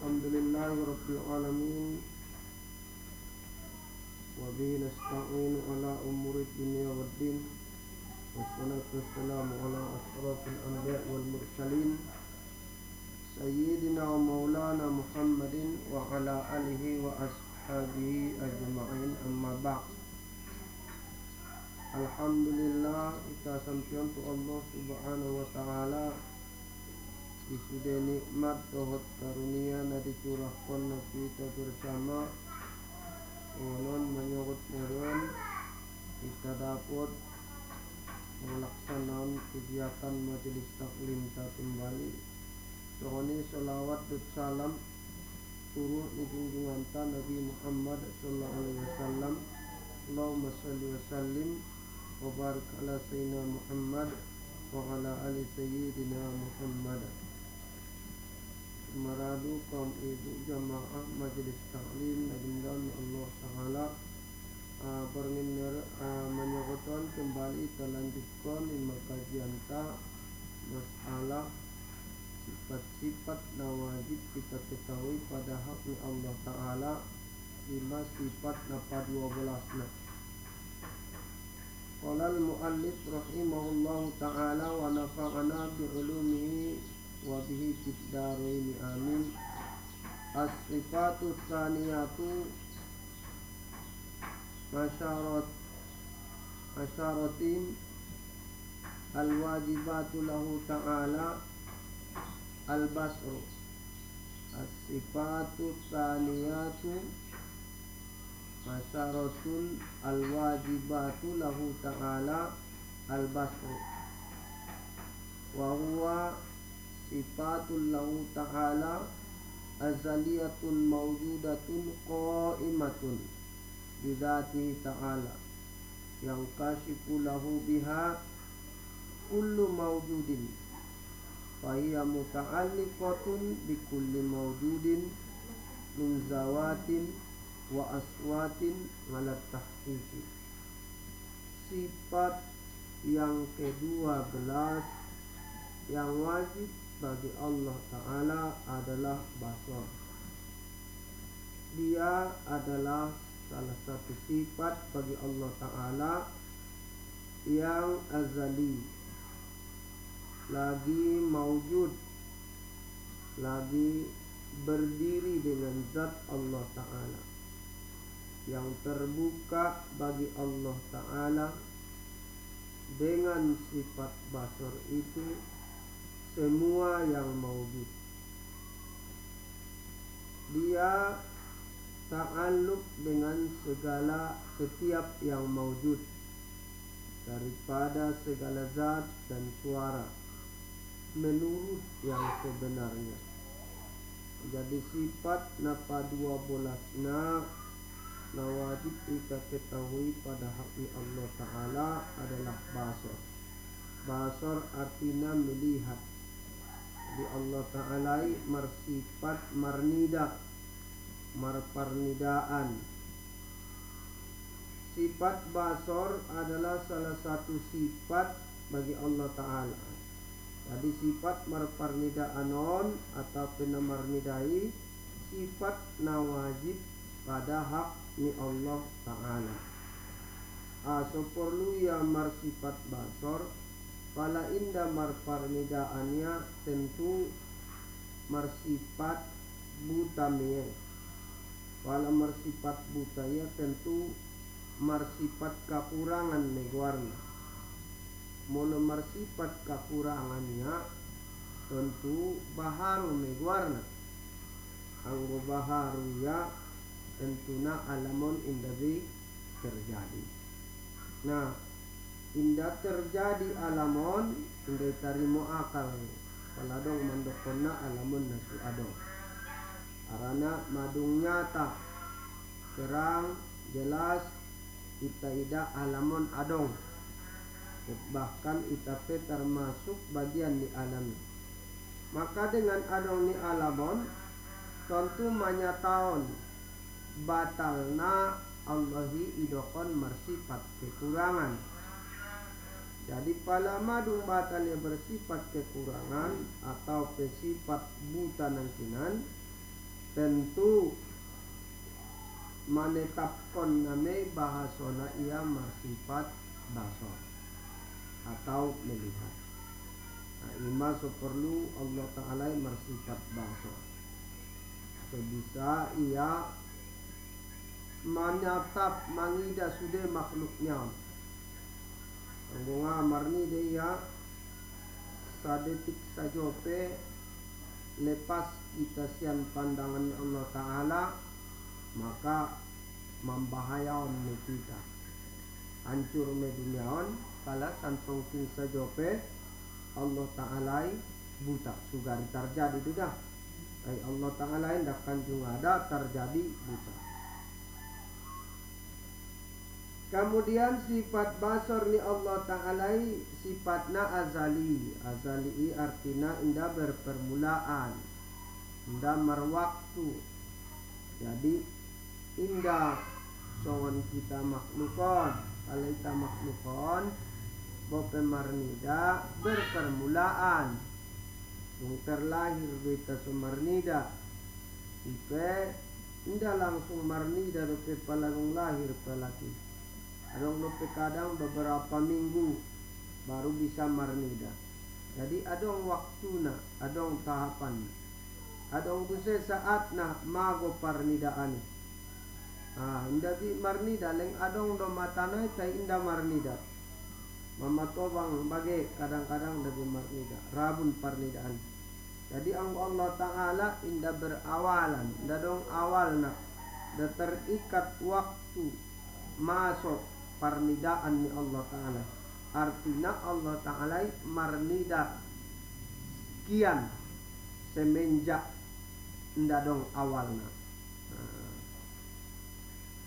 Alhamdulillahi Rabbil Alamin. Wa bihi nasta'inu ala umuri dunya waddin. Wassalatu wassalamu ala ashrafil anbiya'i wal mursalin Sayyidina wa maulana Muhammadin wa ala alihi wa ashabihi ajma'in, amma ba'd. Alhamdulillah, kita sampian tu Allah subhanahu wa ta'ala isude nikmat dohot karunia na dicurahkan na kita bersama ngonon menyokot neren kita dapat melaksanakan kegiatan majelis taklim tak kembali. Soalnya salawat dan salam turun di junjungan Nabi Muhammad sallallahu alaihi wasallam. Allahumma shalli wa sallim wa barik ala sayyidina Muhammad wa ala ali sayyidina Muhammad. Maradu kaum ibu jamaah majelis taklim najimdan Allah Ta'ala menyokotkan kembali terlanjutkan lima kajian ta masalah sifat-sifat nawajib kita ketahui pada haknya Allah Ta'ala. 5 sifat napa 12 na. Qala al-muallif rahimahullahu ta'ala wa nafa'ana bi'ulumihi wa bihi fid dharain amin. As-sifatu tsaniyatu masyaratin al-wajibatu lahu ta'ala al-basru. As-sifatu tsaniyatu masyaratun al-wajibatu lahu ta'ala al-basru wa huwa sifatul lahu ta'ala azaliyatun mawjudatun qa'imatun bidhatihi ta'ala yang kashifu lahu biha kullu mawjudin fahiya muta'alliqatun bikulli mawjudin min zawatin wa aswatin ala tahqiqi. Sifat yang ke-12 yang wajib bagi Allah Ta'ala adalah basar. Dia adalah salah satu sifat bagi Allah Ta'ala yang azali, lagi maujud, lagi berdiri dengan zat Allah Ta'ala, yang terbuka bagi Allah Ta'ala. Dengan sifat basar itu semua yang maujud, dia ta'alluq dengan setiap yang maujud daripada segala zat dan suara menurut yang sebenarnya. Jadi sifat napa 12 na wajib kita ketahui pada hak Allah Ta'ala adalah basar. Basar artinya melihat. Di Allah Ta'ala marsifat marnida, marparnidaan. Sifat basar adalah salah satu sifat bagi Allah Ta'ala. Jadi sifat marparnidaanon atau penamarnidai sifat nawajib pada hak ni Allah Ta'ala. So perlu ya marsifat basar. Pala indah marparnidaannya tentu marsifat buta meye. Pala marsifat buta ya tentu marsifat kekurangan negwarna. Mula marsifat kekurangannya tentu baharu negwarna. Anggo baharu ya tentuna alamun indabi terjadi. Nah, indah terjadi alamon indah tarimo akal paladong mandokonna alamun nasu adong arana madung nyata terang jelas kita ida alamon adong, bahkan itape termasuk bagian di alam. Maka dengan adong ni alamon tentu manyataon batalna Allahi idokon marsifat kekurangan. Jadi pala madung batal yang bersifat kekurangan atau bersifat buta nangkinan tentu menetapkan name bahasona ia bersifat basar atau melihat. Nah, ima seperlu Allah Ta'ala bersifat basar. Sebisa ia menyatap mangida sudah makhluknya. Bunga marni dia sadetik sajope lepas kita sian pandangan Allah Ta'ala, maka membahayakan kita, hancur meduniaon kala santongkin sajope Allah Ta'ala buta sugari terjadi itu dah. Allah Ta'ala hendakan juga ada terjadi buta. Kemudian sifat basar ni Allah Ta'ala sifatna azali. Azali artinya indah berpermulaan, indah merwaktu. Jadi indah songon kita makhlukon, kalau kita makhlukon bope marnida berpermulaan. Yang terlahir kita sumarnida ipe indah langsung marnida dope palang lahir pelaki. Adong dope kadang beberapa minggu baru bisa marnida. Jadi adong waktuna, adong tahapan. Adong kuse saat nah mago parnidaan. Indah di marnida leng adong do matana tay indah marnida. Mama tobang bagi kadang-kadang dari marnida rabun parnidaan. Jadi Allah Ta'ala indah berawalan, indah dong awalna, dah terikat waktu masuk parnidaan ni Allah Ta'ala. Artinya Allah Ta'ala marnida sekian semenjak indah dong awalna.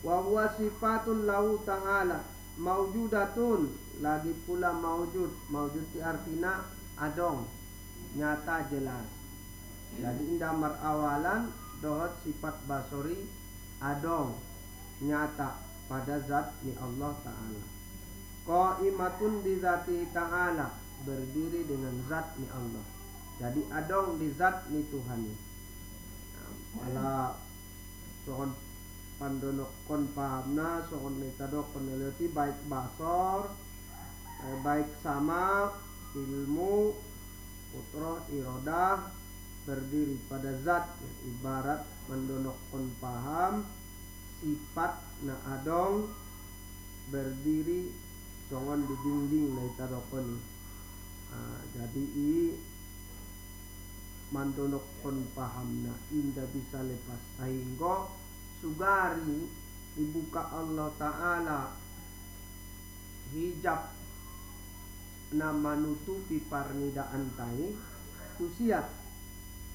Wa huwa sifatun lahu ta'ala maujudatun, lagi pula maujud. Maujud di artinya adong, nyata jelas. Jadi indah merawalan dohot sifat basori adong nyata pada zat ni Allah Ta'ala. Qaimatun bi zati ta'ala, berdiri dengan zat ni Allah. Jadi adong di zat ni Tuhan ni. Pala sohon pandonok kon pahamna sohon metadok peneliti baik basor, baik sama ilmu putra irodah berdiri pada zat yang ibarat mendonok kon paham sifat na adong berdiri songon di dinding na itadokon. Jadi mandonok kon paham na indah bisa lepas sehingga sugari dibuka Allah Ta'ala hijab na manutupi parnidaan tai usia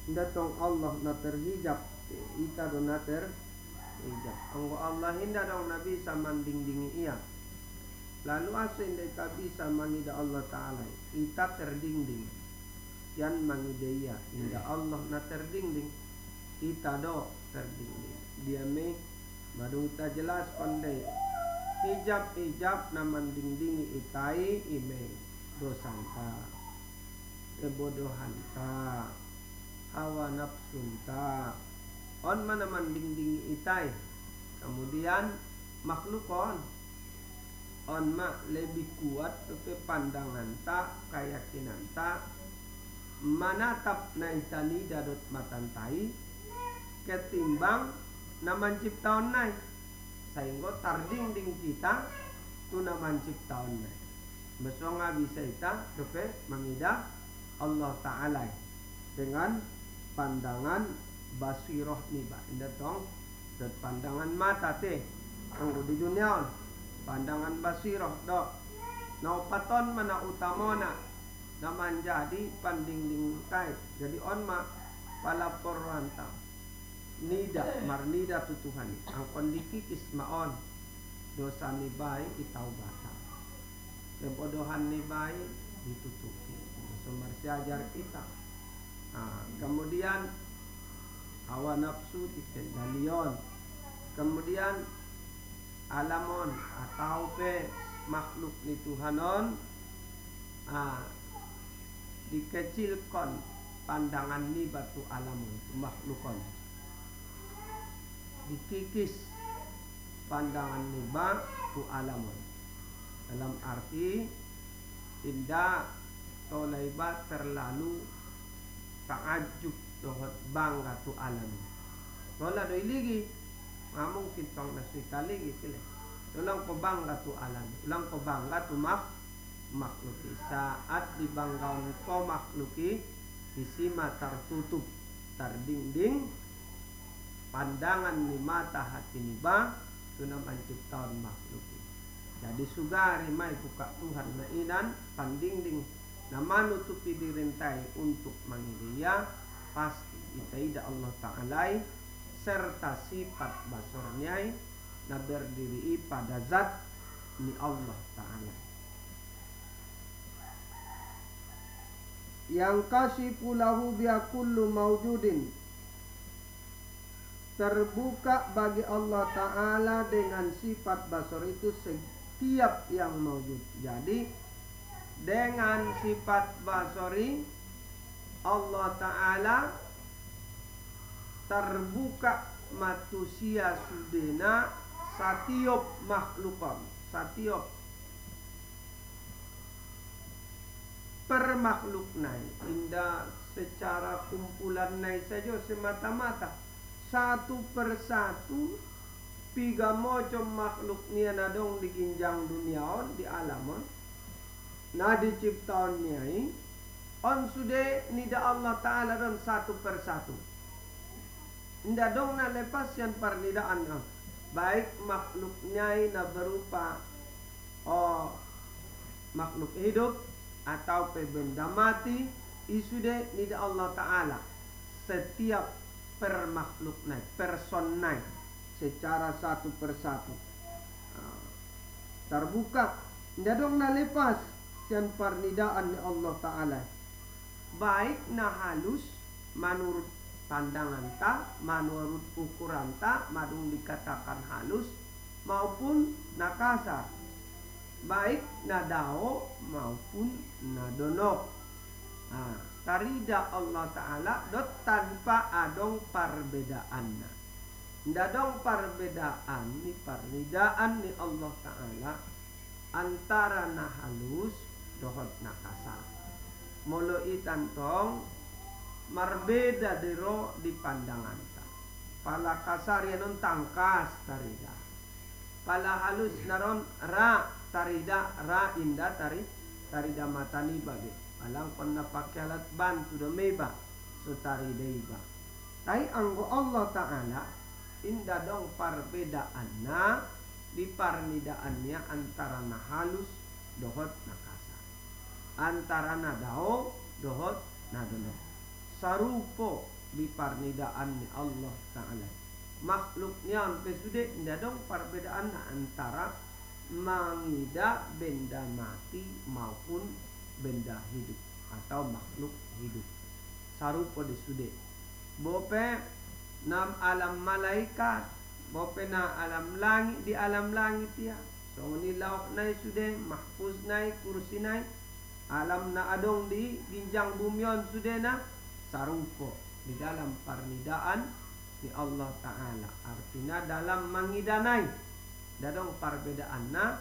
datang Allah na terhijab ita do na terhijab. Anggo Allah hinda dong nabi sama dinding iya, lalu asin ita bisa mangida Allah Ta'ala ita terdinding yan mangideya inda Allah na terdinding ita do terdinding. Dia me madung ita jelas pandai hijab na mandingdingi itai ime dosanta kebodohanta hawa nafsunta on mana mandingdingi itai. Kemudian makhlukon on ma lebih kuat ke pandangan ta keyakinan ta manatap na itani dadot matantai ketimbang na manciptaon nai sehingga tarding-ding kita tu na manciptaon nai besonga bisa ita dope mangida Allah Ta'ala dengan pandangan basiroh niba indah tong dan pandangan mata te anggo di dunia pandangan basiroh do no paton mana utamona na manjadi pandingding kai. Jadi on ma palapor rantang nida marnida tutuhan ang kondikikis maon dosa ni baik itau bata kebodohan ni baik ditutupi sumber ajar kita. Kemudian hawa nafsu dikendalion, kemudian alamon atau pe makhluk ni Tuhanon dikecilkan pandangan ni batu alamun makhlukon dikikis pandangan niba tu alamun. Dalam arti tidak tolaiba terlalu taajub dohot bangga tu alam. Wala doi ligi ngamung kintong naswita ligi sila. Ulang ko bangga tu alam. Ulang ko bangga tu makhluki. Saat dibanggawan ko makhluki isima tertutup terdinding pandangan ni mata hati niba tuna menciptakan makhluki. Jadi sugari mai buka Tuhan na inan pandingding na manutupi dirintai untuk mangilia pasti itaida Allah Ta'ala serta sifat basornya na berdiri pada zat ni Allah Ta'ala. Yang kashifu lahu biha kullu mawjudin, terbuka bagi Allah Ta'ala dengan sifat basor itu setiap yang mawjud. Jadi dengan sifat basori Allah Ta'ala terbuka manusia sudena satiop makhlukon, satiop per makhluk nai indah secara kumpulan nai saja semata-mata satu persatu piga macam makhluk nia nadong di ginjang dunia di alam na diciptaan niai on sude nida Allah Ta'ala dan satu persatu nda dong na lepas yang pernidaan baik makhluknya na berupa makhluk hidup atau benda mati isude nida Allah Ta'ala setiap per makhluknya personnya secara satu persatu terbuka nda dong na lepas yang pernidaan ni Allah Ta'ala baik na halus menurut pandangan ta, menurut ukuran ta, madung dikatakan halus maupun na kasar, baik na dao maupun na donok. Tarida Allah Ta'ala dot tanpa adong perbedaanna. Ndadong perbedaan ni pernidaan ni Allah Ta'ala antara na halus dohot na kasar. Molo itantong marbeda dero di pandangan ta. Pala kasar yanon tangkas tarida. Pala halus naron ra tarida ra inda tarida matani bagi. Alang kon napakyalat bantu do meba so tarida iba. Tai anggo Allah Ta'ala inda dong perbedaan na di parnidaannya antara na halus dohot na kasar. Antara na dao dohot na donok. Sarupo di parnidaan ni Allah Ta'ala. Makhluknya sampai sudah tidak dong perbedaan antara mangida benda mati maupun benda hidup atau makhluk hidup. Sarupo di sudah. Bope nam alam malaikat, bope na alam langit di alam langit ya. So nilaok na sudah, mahfuz na kursi na, alam na adong di ginjang bumion sudah na. Sarupo di dalam parnidaan ni Allah Ta'ala. Artinya dalam mengidanai dadong perbedaan na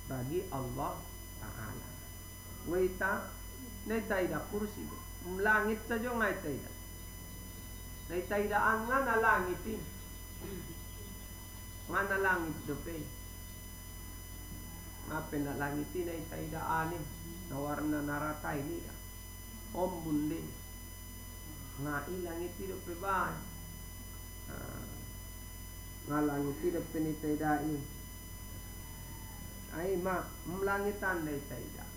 bagi Allah Ta'ala. Waita naitaida kursi langit saja ngaitaida. Naitaida nga na langit nga na langit dope. Ngapen na langit naitaida anin na warna naratay niya. Ombundi nga ilangit tidak peban nga langit tidak penitaidai ay mlangitan day taida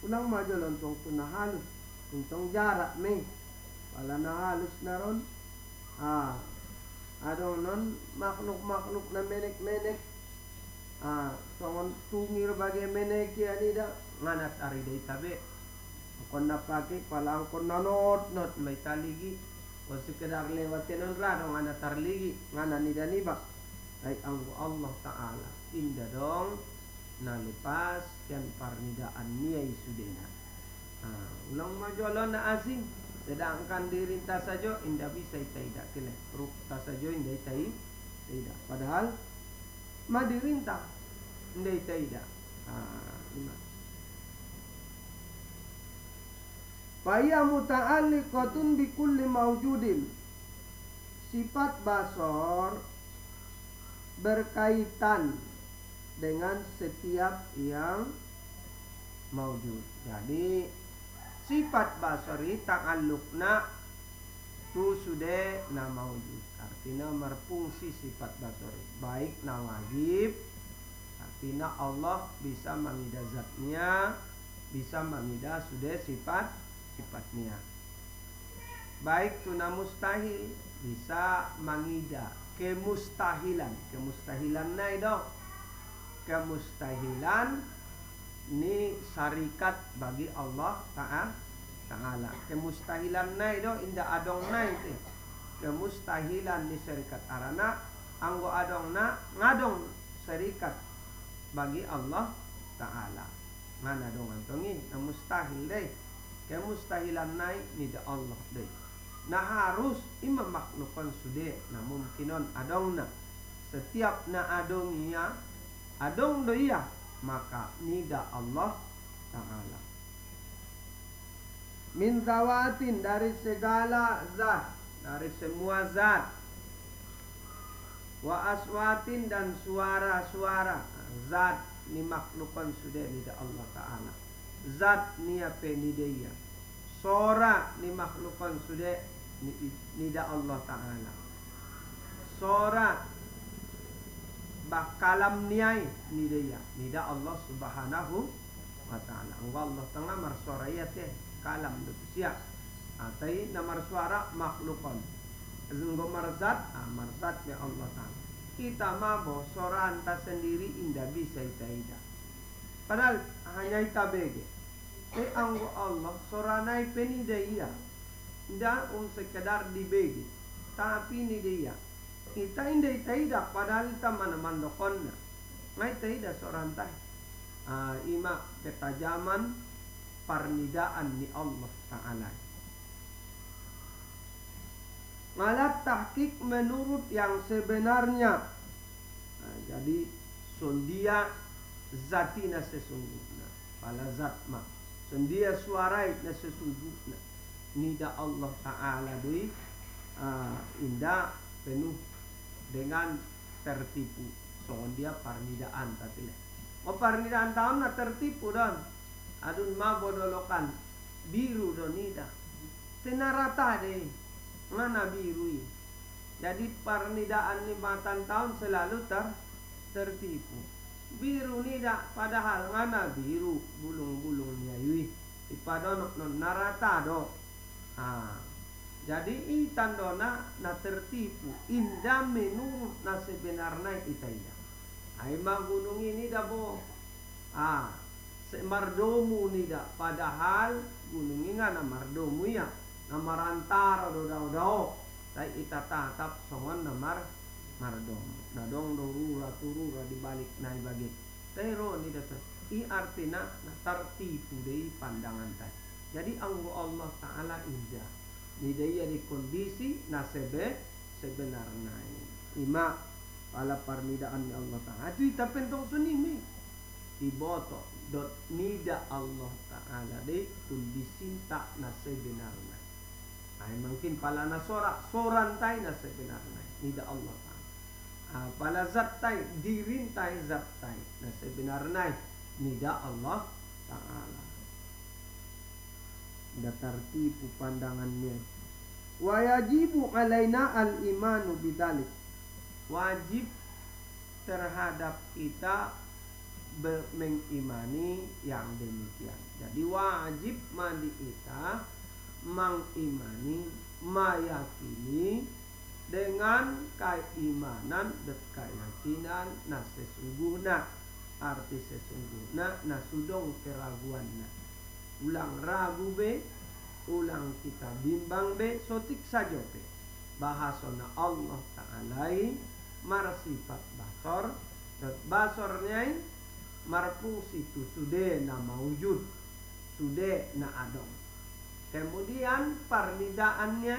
ulang majalon tong tunahalus untong jarak me wala nahalus na ron adong non makhluk na menek songon tungir bagi menek ya nida nganat ari day tabe kon napake palang kon nanot may taligi o sekedar lewatin on rado nga natarligi nga nanidaniba ay ang Allah Ta'ala inda dong nalipas yan parnidaan niya isudena ulang majolon na asing Sedangkan dirintah saja indah bisa tidak kena. Rukta saja indah tidak. Padahal dirintah indah tidak. Faya muta'alliqatun bi kulli mawjudin. Sifat basor berkaitan dengan setiap yang maujud. Jadi sifat basori ta'alluqna tu sudah na maujud. Artinya berfungsi sifat basori. Baik na wajib. Artinya Allah bisa mengida zatnya, bisa mengida sudah sifatnya. Baik tu na mustahil, bisa mengida kemustahilan. Kemustahilan na itu. Kemustahilan ini syarikat bagi Allah Ta'ala. Kemustahilan na itu indah adong na itu. Kemustahilan ni syarikat arana anggo adong na ngadong syarikat bagi Allah Ta'ala. Mana dong antongin na mustahil deh. Kemustahilan na ni da Allah deh. Nah harus imam makhlukkan sudah. Nah mungkinon adong na. Setiap na adongnya adong doya maka nida Allah Ta'ala. Min zawatin dari segala zat, dari semua zat. Wa aswatin dan suara-suara. Zat ni makhlukkan sudah nida Allah Ta'ala. Zat ni apa nidaya. Sora ni makhlukkan sudah nida Allah Ta'ala. Sora bakalam niai nidaya nida Allah Subhanahu wa Ta'ala. Allah tengah marsuarayat kalam tu siap. Atai namar suara makhlukon. Zenggo marzat marzat ya Allah Ta'ala. Kita mabo suara anta sendiri indah bisa ita. Padahal hanya ita bege. Anggo Allah suara nai penidaya. Indah sekedar dibege. Tapi nidaya. Kita indah tidak padahal kita mana mandokon ngai tidak seorang tah ima ketajaman parnidaan ni Allah Ta'ala. Ngalat tahqiq menurut yang sebenarnya. Jadi sundia zatina sesungguhnya. Pala zat mah sundia suarai na sesungguhnya. Nida Allah Ta'ala doi indah penuh dengan tertipu. So dia parnidaan tadi. Parnidaan tahun na tertipu don. Adun mabodolokan biru don nida. Tenarata deh. Mana biru. Jadi parnidaan 5 tahun selalu tertipu. Biru nida padahal ngana biru bulung-bulungnya yui. Ipadonok non narata do. Jadi itandona na tertipu indah menurut na sebenarnya itaya. Ai gunung ini dah bo. Mardomu ni dah padahal gunung ini na mardomu ya. Na marantara do daw. Tai ita tatap songon na mardomu. Na dong turura di balik nai bagi. Pero ni dah artinya na tertipu dari pandangan tai. Jadi anggo Allah Ta'ala indah. Nidaya di kondisi nasebe sebenarnya ima pala parnidaan ni Allah Ta'ala. Itu kita pentong sunimi iboto dot nida Allah Ta'ala di kondisi tak nasebenarnya. Ay mungkin pala nasora sorantai nasebenarnya nida Allah Ta'ala. Pala zattai dirintai zattai nasebenarnya nida Allah Ta'ala. Tertipu pandangannya. Wa yajibu alaina al-imanu bidzalik. Wajib terhadap kita mengimani yang demikian. Jadi wajib mandi kita mengimani, meyakini dengan keimanan dan keyakinan nah sesungguhnya arti sesungguhnya nah sudong keraguannya. Ulang ragu be, ulang kita bimbang be, sotik saja be. Bahasona Allah Ta'ala marsifat basor, dan basornya marfungsi itu sudah na maujud, sudah na adong. Kemudian panganidaannya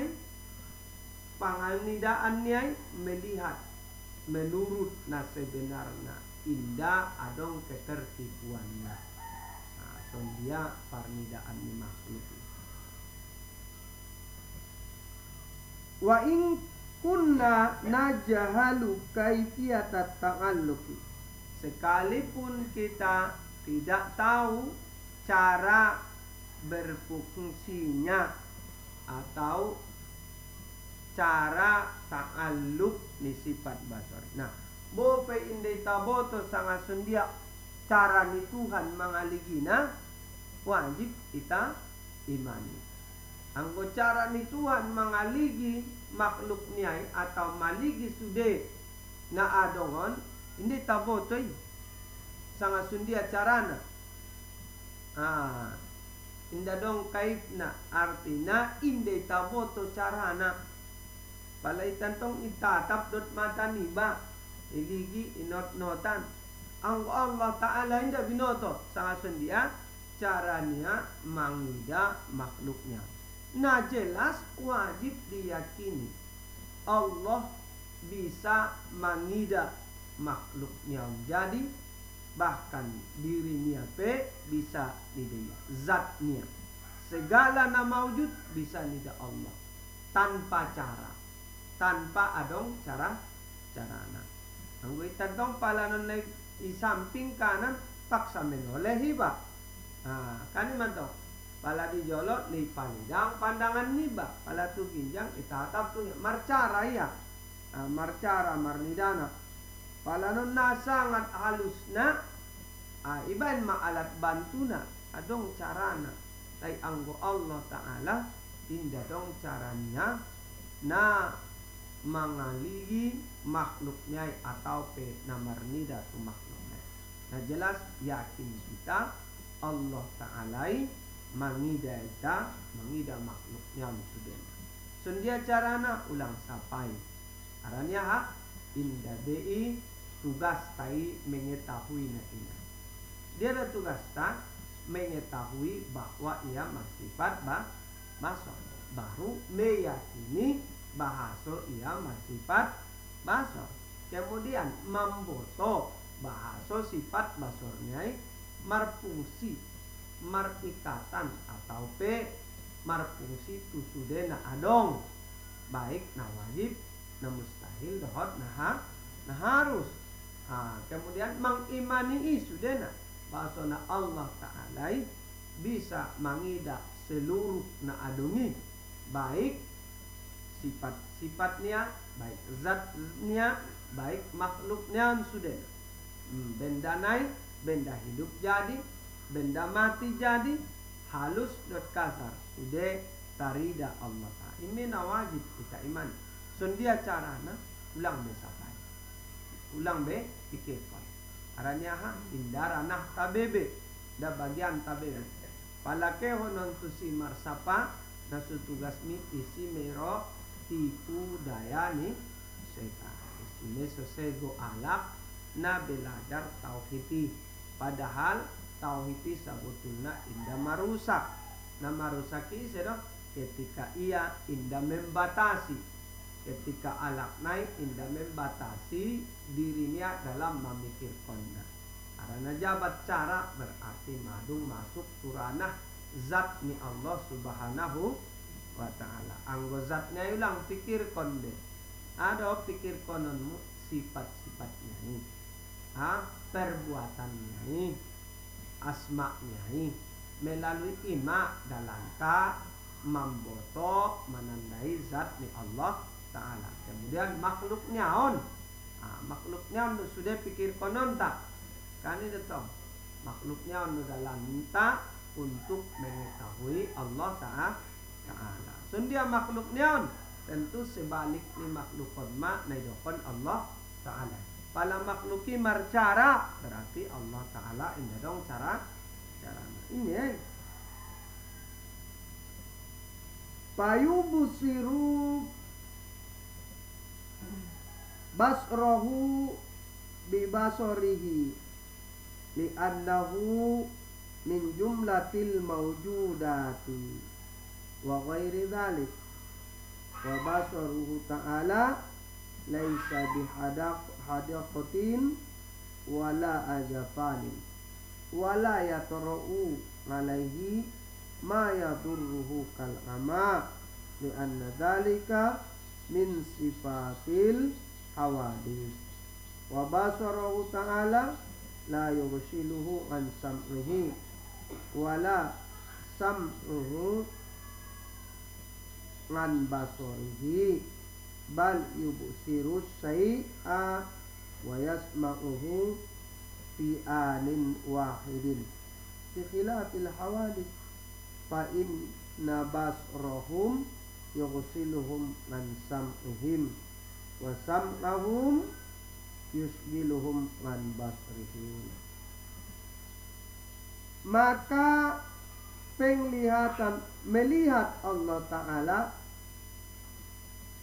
melihat menurut sebenarnya indah adong ketertipuannya. Sondia parnidaan ni makhluk. Wa in kunna najahalu kaifiyat ta'alluqi. Sekalipun kita tidak tahu cara berfungsinya atau cara ta'alluq ni sifat basar. Nah, bope indai taboto sanga sundia cara ni Tuhan mangaligina wajib kita imani. Anggo cara ni Tuhan mangaligi makhluk niai atau maligi sude na adongon indai taboto sanga sundia carana. Inda dong kaitna artina indai taboto carana. Palaitan tong itatap dot mata niba iligi inot-notan. Ang Allah Ta'ala inda binoto sanga sendia caranya mangida makhluknya. Nah jelas wajib diyakini Allah bisa mangida makhluknya. Jadi bahkan dirinya bisa nida zatnya. Segala nama wujud bisa nida Allah tanpa cara, tanpa adong carana. Anggo itantong palanon na isamping kanan paksa menolehi ba. Kani man to pala di jolo ni pandang pandangan niba pala tu ginjang itatap tu marcara ya. Marcara marnidana palanon na sangat halusna iban maalat bantuna adong carana. Tay anggo Allah Ta'ala inda dong caranya na mangaligi makhluknya atau namarnida tu makhluknya. Nah jelas yakin kita Allah Ta'ala mangida makhluknya sudah. Sundia carana ulang sapai. Aranya inda dei tugas tai mengetahui na ina. Dia ada tugas tak mengetahui bahwa ia bersifat basar. Baru meyakini bahasa ia bersifat basar. Kemudian memboto bahasa sifat basarnya marfungsi, marikatan atau marfungsi tusudena adong. Baik na wajib, na mustahil, dohot, na harus. Kemudian mengimani isudena bahasa na Allah Ta'ala bisa mangida seluruh na adungi, baik sifat-sifatnya, baik zatnya, baik makhluknya sudah. Benda naik, benda hidup jadi, benda mati jadi, halus dot kasar sudah tarida Allah Ta'ala. Ini wajib kita iman. Sundia carana ulang besapai, ulang be pikirkan. Aranya indara nah tabebe da bagian tabebe palake honon tusi marsapa nasu tugas mi isi mero tipu daya ni setan isine sosego alak na belajar tauhidi padahal tauhidi sabutuna inda marusak na marusaki sedok ketika ia inda membatasi, ketika alak naik inda membatasi dirinya dalam memikirkannya. Karena jabat cara berarti madung masuk turanah zat ni Allah Subhanahu wa Ta'ala. Anggo zatnya ulang pikir konde. Ada pikir kononmu sifat-sifatnya ini. Perbuatannya ini. Asma'nya ini. Melalui ima dalam ta memboto menandai zat ni Allah Ta'ala. Kemudian makhluknya on. Makhluknya on sudah pikir konon tak. Kan itu toh. Makhluknya on dalam ta untuk mengetahui Allah Ta'ala. Sundia makhluknya on. Tentu sebalik ni makhlukon ma naidokon Allah Ta'ala. Pala makhluki marcara berarti Allah Ta'ala indah dong cara. Ini Payubusiru basrohu bibasorihi li'annahu min jumlatil mawjudati wa ghairi dzalik. Wa basaruhu ta'ala laisa bihadaqatin wala ajafanin wala yatra'u alaihi ma yadurruhu kal ama li'anna dzalika min sifatil hawadis. Wa basaruhu ta'ala la yughsiluhu an sam'ihi wala sam'uhu an basarihi bal yubsiru syai'a wa yasma'uhu fi anin wahidin fi khilafil hawadis fa inna basrahum yughsiluhum an sam'ihim wa sam'ahum yusgiluhum an basrihim. Maka melihat Allah Ta'ala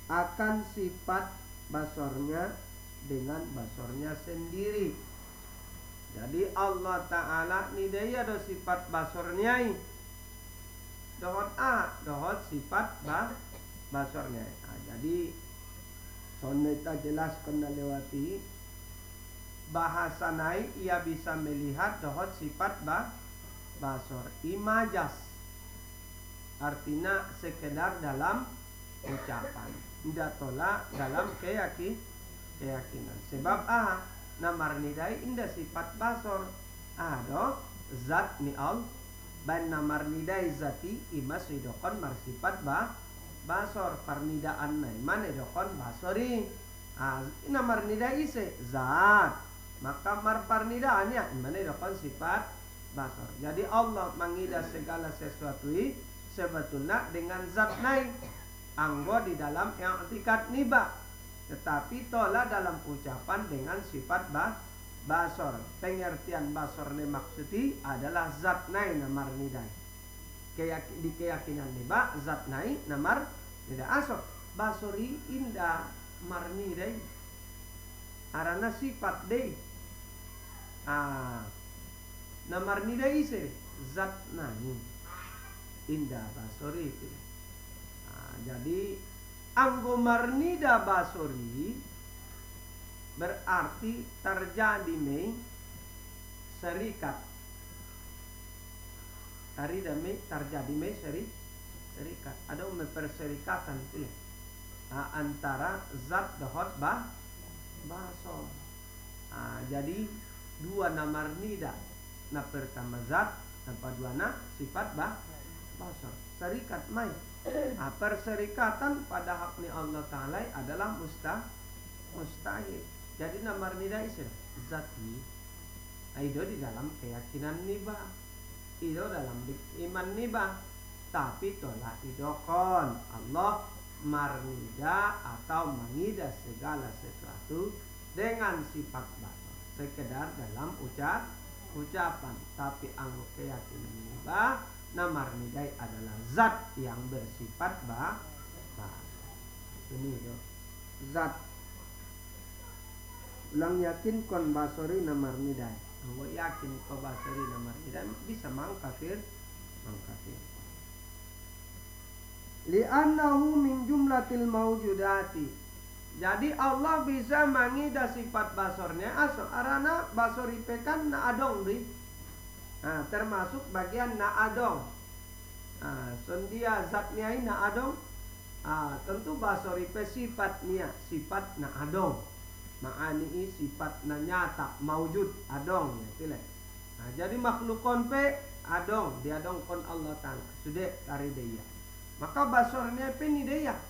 akan sifat basornya dengan basornya sendiri. Jadi Allah Ta'ala ni dia ada sifat basornya dohot dohot sifat basornya. Jadi soneta jelaskan lewati bahasa naik ia bisa melihat dohot sifat basor imajas, artinya sekedar dalam ucapan, tidak tolak dalam keyakinan. Sebab namar nidai indah sifat basor do zat ni al ban namar nidai zati imas ridokon mar sifat basor parnidaan nai mana dokon basori namar nidai ise zat maka mar parnidaannya mana dokon sifat basor. Jadi Allah mengida segala sesuatu sebetulnya dengan zat nai anggo di dalam yang tingkat niba, tetapi tolak dalam ucapan dengan sifat basor. Pengertian basor ne maksudi adalah zat nai namar nidai. Di keyakinan niba zat nai namar nidai asok basori indah marnidai arana sifat deh namar nidai ise zat nai indah basori itu. Jadi anggo marnida basori berarti terjadi serikat. Hari demi terjadi serikat. Ada perserikatan itu antara zat dohot basor. Jadi dua namar nida. Nah pertama zat, nah kedua sifat basor. Serikat main. Perserikatan pada hakni Allah Ta'ala adalah mustahil. Jadi namar nida isim zati itu di dalam keyakinan niba, itu dalam iman niba. Tapi tolak idokon Allah marnida atau mengida segala sesuatu dengan sifat basor sekedar dalam ucapan. Tapi anggo keyakinan niba namar nidai adalah zat yang bersifat ini itu zat ulang yakin kon basori namar nidai. Anggo yakin ko basori namar nidai bisa mangkafir li'annahu min jumlatil mawjudati. Jadi Allah bisa mengida sifat basornya arana basori pekan na adong di termasuk bagian naadong. Sondia zatnya na adong. Tentu basori pe sifatnya sifat naadong. Ma'ani sifat na nyata maujud adong ya, jadi makhlukon pe adong diadong kon Allah Ta'ala sudah tari dia. Maka basornya pe ni dia.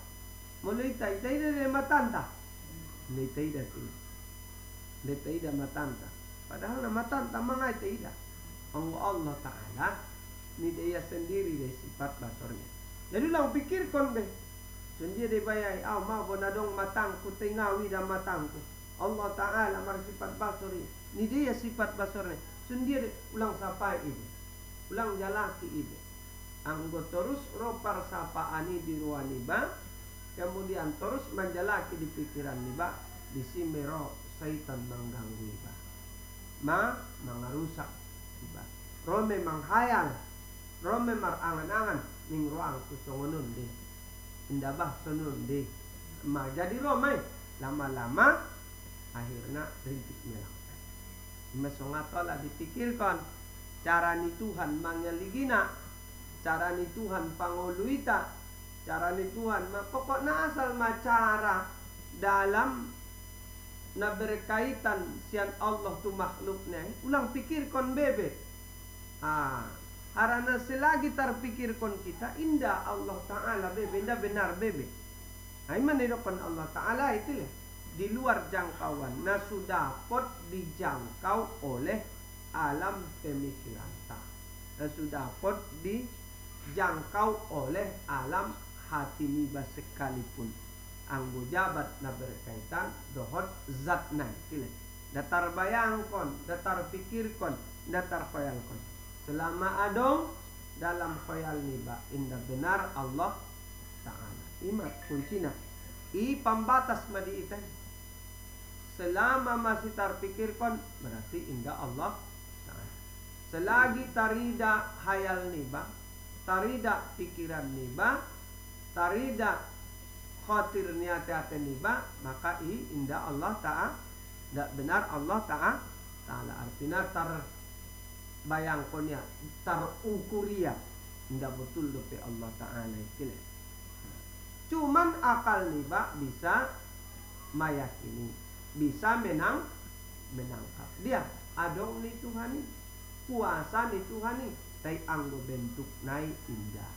Mulai tai dari matanta. Mulai tai dari matanta. Padahal nama matanta mangai tidak. Allah Ta'ala ni dia sendiri dari sifat basornya. Jadi lang pikir kon be sendiri bayai mau bonadong matangku tengawi dan matangku. Allah Ta'ala mar sifat basori ni dia sifat basornya sendiri ulang sapai ini ulang jalaki ini anggo terus ropar sapaani di ruang niba kemudian terus menjalaki di pikiran niba di simero syaitan mengganggu niba mengarusak niba. Rome menghayal, Rome marangan-angan ning ruang kusongonun deh indabah sonun deh jadi romai lama-lama akhirnya rintik melang mesongatola dipikirkan cara ni Tuhan mangeligina cara ni Tuhan pangoluita cara ni Tuhan pokoknya asal cara dalam na berkaitan sian Allah tu makhluknya ulang pikir kon bebe harana selagi terpikir kon kita indah Allah Ta'ala bebe indah benar bebe aiman kon Allah Ta'ala itu lah di luar jangkauan nah sudah pot dijangkau oleh alam pemikiran nah sudah pot dijangkau oleh alam hati niba sekalipun anggo jabat na berkaitan dohot zat na tile datar bayangkon datar pikirkon datar khayalkon selama adong dalam khayal niba indah benar Allah Ta'ala imat kuncina pambatas madi itai selama masih terpikirkon berarti indah Allah Ta'ala selagi tarida hayal niba tarida pikiran niba tarida khatir niat-niat niba maka indah Allah Ta'ala tidak benar Allah Ta'ala artinya terbayangkonya terukuria tidak betul dope Allah Ta'ala itu cuman akal niba bisa meyakini bisa menangkap dia adong ni Tuhani kuasa ni Tuhani tapi anggo bentuk nai indah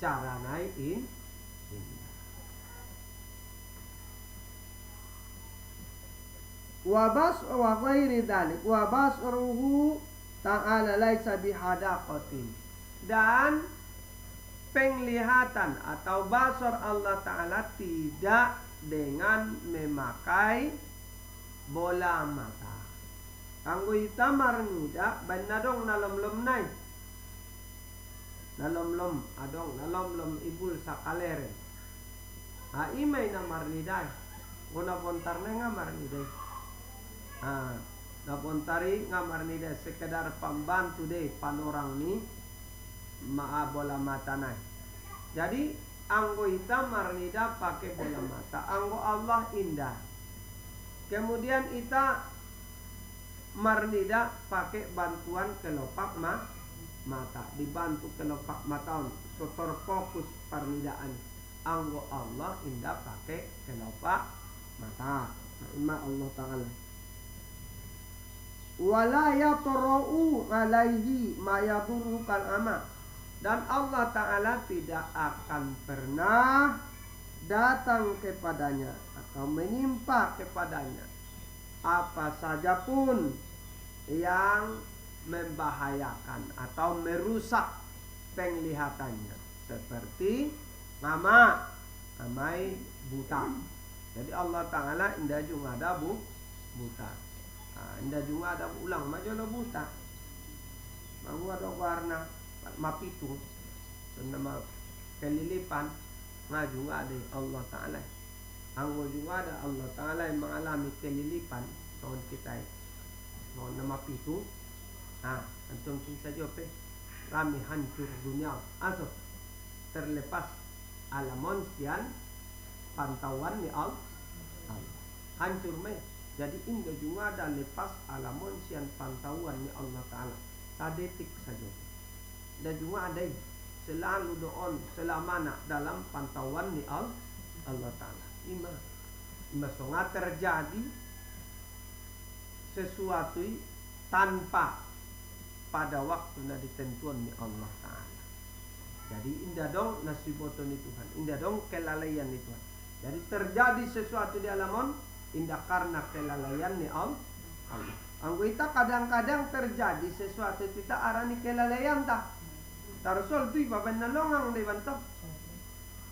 cara nai indah wabas wa ghairi dzalik wa basruhu ta'ala laisa bihadaqatin dan penglihatan atau basar Allah Ta'ala tidak dengan memakai bola mata kanggo itamar nida banadong nalom-lom nai nalom-lom adong nalom-lom ibul sakalere imay na marniday guna pontar na nga marniday napontari nga marnida sekedar pembantu deh panorang ni bola mata nai jadi anggo ita marnida pakai bola mata anggo Allah indah kemudian ita marnida pakai bantuan kelopak mata dibantu kelopak mata sotor fokus parnidaan anggo Allah indah pakai kelopak mata ima Allah Ta'ala wala yatra'u alaihi ma yadurru kal ama dan Allah Ta'ala tidak akan pernah datang kepadanya atau menimpa kepadanya apa saja pun yang membahayakan atau merusak penglihatannya seperti amai buta jadi Allah Ta'ala indah juga ada buta indah juga ada ulang majono buta mau ada warna mapitung nama kelilipan ngaju ada Allah Ta'ala anggo juga ada Allah Ta'ala yang mengalami kelilipan tahun kita mau nama pitung antum kisah jope kami hancur dunia aso terlepas alamon sian pantauan ni Allah hancur me jadi indah juga ada lepas alamon sian pantauan ni Allah Ta'ala sadetik saja dan juga ada selalu doon selamana dalam pantauan ni Allah Ta'ala ima songa terjadi sesuatu tanpa pada waktu na ditentuan ni Allah Ta'ala jadi indah dong nasiboton ni Tuhan indah dong kelalaian ni Tuhan jadi terjadi sesuatu di alamon indah karena kelalaian ni Allah. Anggo ita kadang-kadang terjadi sesuatu kita arani kelalaian ta. Tarsul tu iba ban nalongang di bantap.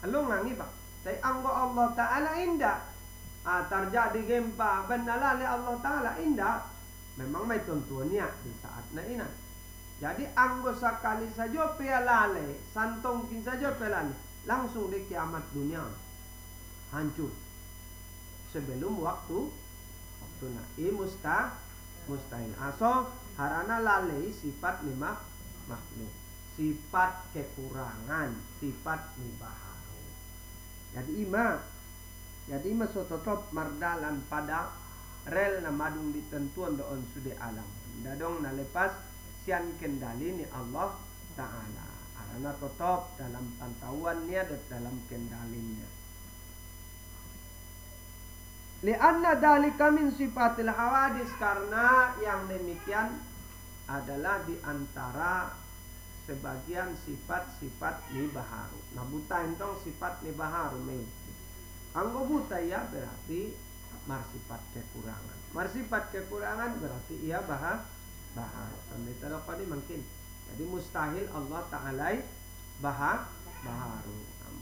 Alongang iba. Tapi anggo Allah Ta'ala indah. Terjadi gempa ban nalale Allah Ta'ala indah. Memang may tuntunnya di saat na ina. Jadi anggo sakali saja pealale, santong kin saja pealale, langsung di kiamat dunia hancur. Sebelum waktu na mustahil aso harana lalei sifat lima makhluk sifat kekurangan, sifat nibaharu. Jadi ima sototop mardalan pada rel na madung ditentuan doon sude alam. Dadong na lepas sian kendali ni Allah Ta'ala. Arana totop dalam pantauannya dan dalam kendalinya. Lianna dalika min sifatil hawadis, karena yang demikian adalah di antara sebagian sifat-sifat nibaharu. Nah buta entong sifat nibaharu main. Anggo buta ya berarti marsifat kekurangan. Marsifat kekurangan berarti ia baharu. Sampai terlalu mungkin. Jadi mustahil Allah Ta'ala baharu.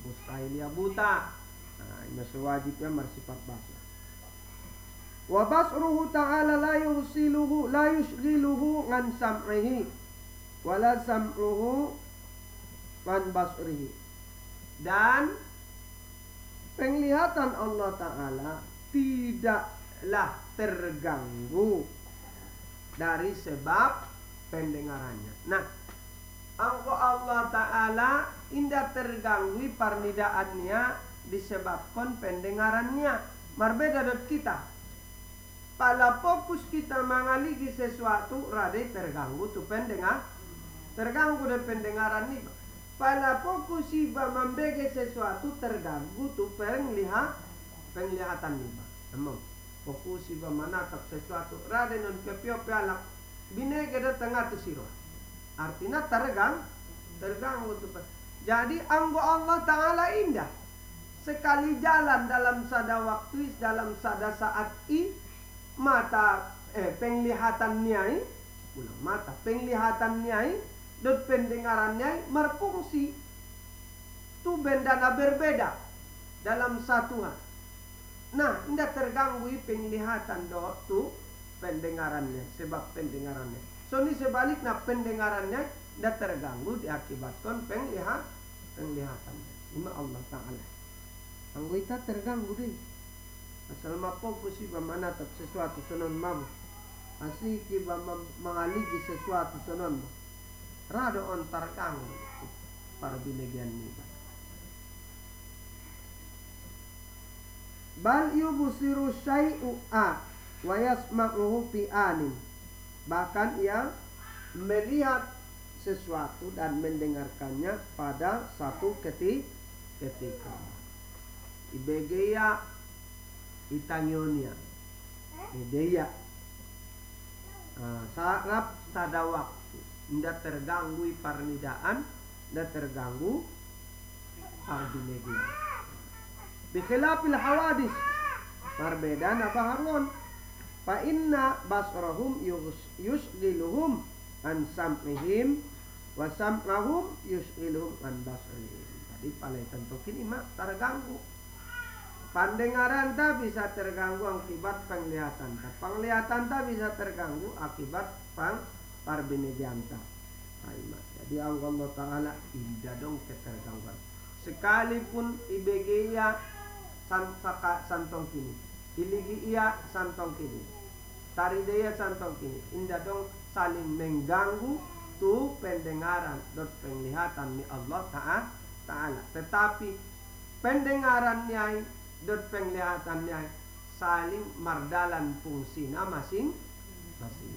Mustahil ya buta. Nah, ini sewajibnya marsifat basar. Wa basruhu ta'ala la yushghiluhu an sam'ihi wala sam'uhu an basrihi. Dan penglihatan Allah Ta'ala tidaklah terganggu dari sebab pendengarannya. Nah, angko Allah Ta'ala indah terganggu parnidaannya disebabkan pendengarannya. Marbeda dot kita. Pada fokus kita mengaligi sesuatu radai terganggu tu pendengar, terganggu dari pendengaran ni. Pada fokus iba membege sesuatu terganggu tu penglihatan ni. Emang fokus iba menatap sesuatu radai non kepio pialak binege da tengah tu siro. Artinya terganggu tu. Jadi anggo Allah Ta'ala indah. Sekali jalan dalam sada waktu, dalam sada saat mata penglihatannya ulang mata penglihatannya dan pendengarannya berfungsi tu benda berbeda dalam satuan. Nah, tidak terganggu penglihatan tu pendengarannya sebab pendengarannya. So ini sebaliknya pendengarannya tidak terganggu diakibatkan penglihatannya. Ini Allah Ta'ala. Anggota terganggu deh. Asal mapokus iba manatap sesuatu sonon mabu. Asik iba mengaligi sesuatu sonon. Rado on terganggu para binegian niba. Bal yubusiru syai'u'a wa yasma'uhu fi anin. Bahkan ia melihat sesuatu dan mendengarkannya pada satu ketika. Ibegeya itanyonia ideya sarap tada waktu tidak terganggu parnidaan, tidak terganggu parbinegian. Bikhilafil hawadis, berbeda nabaharun. Fa inna basrahum yusghiluhum an sam'ihim wa sam'ahum yusghiluhum an basrihim. Jadi palai tentukin ima terganggu. Pendengaran tak bisa terganggu akibat penglihatan. Penglihatan tak bisa terganggu akibat parbinegian tak. Jadi Allah Ta'ala indah dong ketergangguan. Sekalipun IBG-nya santong kini, iligi ia santong kini, taridaya santong kini, indah dong saling mengganggu tu pendengaran dan penglihatan ni Allah Ta'ala. Tetapi pendengarannya dan penglihatannya saling mardalan fungsinya masing-masing.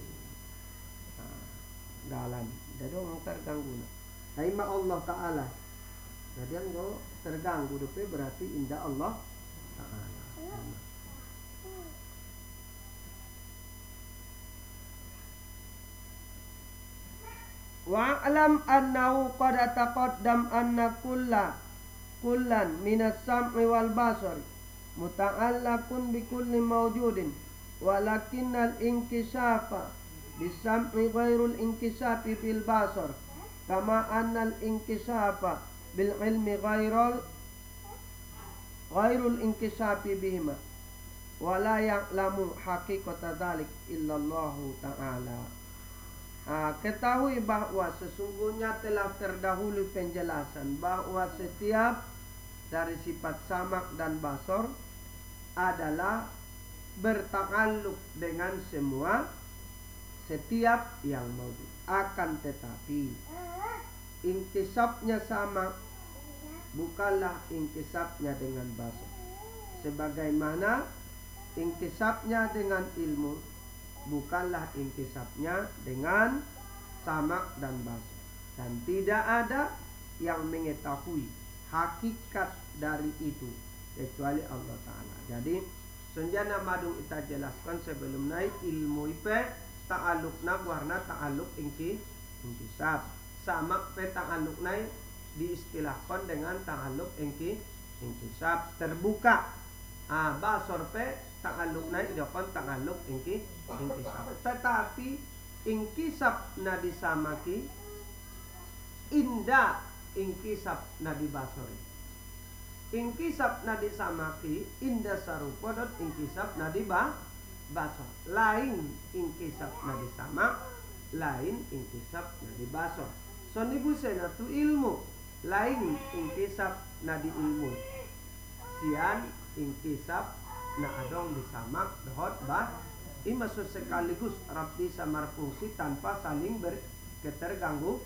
Dalam dadong terganggu. Haima Allah Ta'ala. Jadi anggo terganggu depe berarti indah Allah Ta'ala. Wa'lam annahu qad taqaddam anna kullan minas sam'i wal basari muta'allaqun bi kulli mawjudin walakinnal inkishafa bisam'i ghairul inkishafi fil basar kama annal inkishafa bil ilmi ghairul inkishafi bihima wala ya'lamu haqiqata dzalik illallahu ta'ala. Ketahui bahwa sesungguhnya telah terdahulu penjelasan bahwa setiap dari sifat samak dan basor adalah bertakaluk dengan setiap yang mawjud. Akan tetapi Intisabnya sama, bukanlah intisabnya dengan basar. Sebagaimana intisabnya dengan ilmu, bukanlah intisabnya dengan samak dan basar. Dan tidak ada yang mengetahui hakikat dari itu kecuali Allah Ta'ala. Jadi senjana madung kita jelaskan sebelum naik ilmu ipe ta'alukna warna ta'aluk intisab. Samak pe ta'aluk naik diistilahkan dengan ta'aluk intisab terbuka. Basor pe ta'aluk naik dilakukan ta'aluk intisab. Tetapi inkisab na disamaki inda inkisab na dibasori. Inkisab na disamaki inda sarupa dot inkisab na dibasor. Lain inkisab na disamak, lain inkisab na dibasor. So nibusena tu ilmu, lain inkisab na di ilmu. Sian inkisab na adong disamak dohot imasud sekaligus rapi samar fungsi tanpa saling terganggu.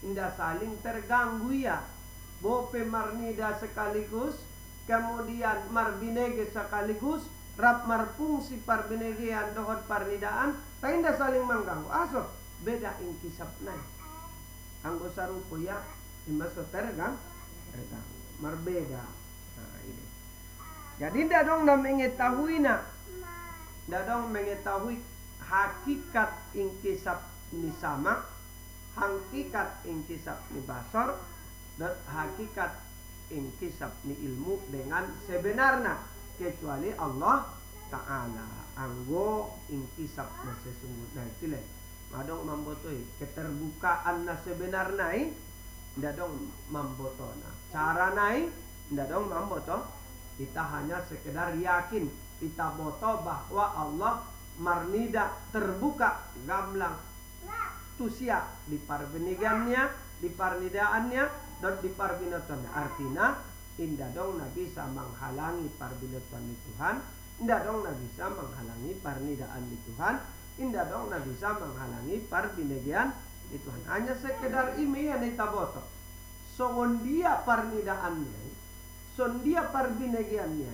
Indah saling terganggu ya. Bope marnida sekaligus, kemudian marbinege sekaligus, rap marfungsi parbinegean dohot parnidaan, tak indah saling mengganggu. Aso beda inkisab naik. Anggo sarupo ya imasud terganggu. Marbeda. Nah, ini. Jadi ndak dong mengetahui ndak dong mengetahui hakikat inkisab ni sama, hakikat inkisab ni basar, dan hakikat inkisab ni ilmu dengan sebenarnya kecuali Allah Ta'ala. Anggo inkisab na sesungguhnya itu le. Madong membotoi keterbukaan na sebenarnya ndak dong membotona. Cara nai ndak dong memboto. Kita hanya sekedar yakin kita boto bahwa Allah marnida terbuka gamblang tusia di parbenigannya, di parnidaannya, dan di parbinatan. Artinya indah dong nabi bisa menghalangi parbinatan di Tuhan, indah dong nabi bisa menghalangi parnidaan di Tuhan, indah dong nabi bisa menghalangi parbinagian di Tuhan. Hanya sekedar ini yang kita boto. Songon dia parnidaannya, son dia parbinagiannya,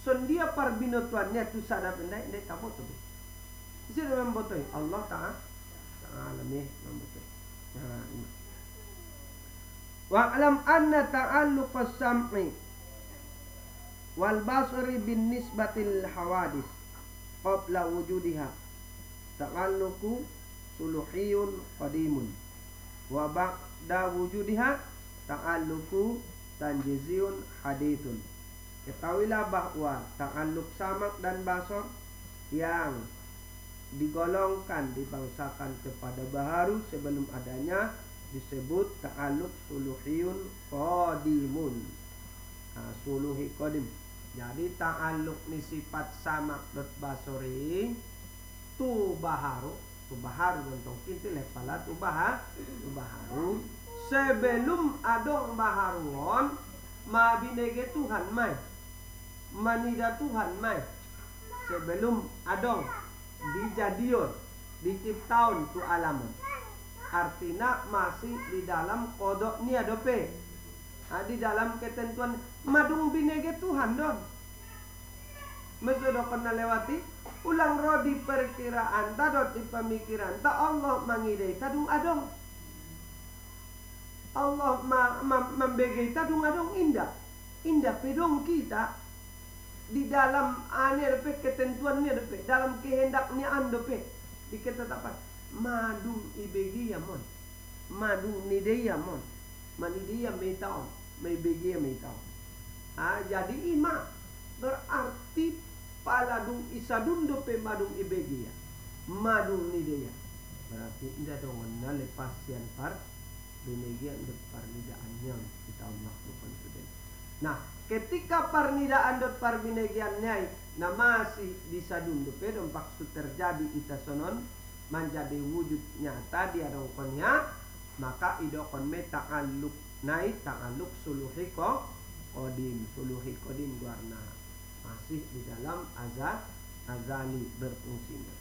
son dia parbinatuannya tu sada benda ini kita boto. Jadi memboto Allah Ta'ala nih memboto. Wa'lam anna ta'alluq as-sam'i wal basari bin nisbatil hawadis qabla wujudiha ta'alluqu suluhiyun qadimun wa ba'da wujudiha ta'alluqu tanjiziyun hadithun. Ketahuilah bahwa ta'alluq samak dan basar yang digolongkan, dibangsakan kepada baharu sebelum adanya disebut ta'alluq suluhiyun qadimun. Suluhi qadim. Jadi ta'alluq ni sifat samak dot basori tu baharu gantong kinti lepala tu baharu sebelum adong baharuon mabinege Tuhan mai manida Tuhan mai sebelum adong dijadion diciptaun tu alamun. Artinya masih di dalam kodok ni adope. Di dalam ketentuan madung binege Tuhan dong. Mesudah pernah lewati ulang rodi perkiraan tadot di pemikiran ta Allah mangidai tadung adong. Allah membegei tadung adong indah pedong kita di dalam anir pe ketentuannya dope dalam kehendaknya andope di ketetapan madung ibegia mon madung nideya mon manideya metau mebegia metau. Jadi ima berarti paladung isadun dope madung ibegia madung nideya berarti indah dong lepas sian par benegia untuk parnidaannya kita makhlukkan sudah. Nah, ketika parnidaan dot parbinegiannya na masih disadun dope dompak su terjadi ita sonon menjadi wujud nyata dia dongkonnya, maka idokon me ta'alluq naik ta'alluq suluhi qadim warna masih di dalam azali berfungsinya.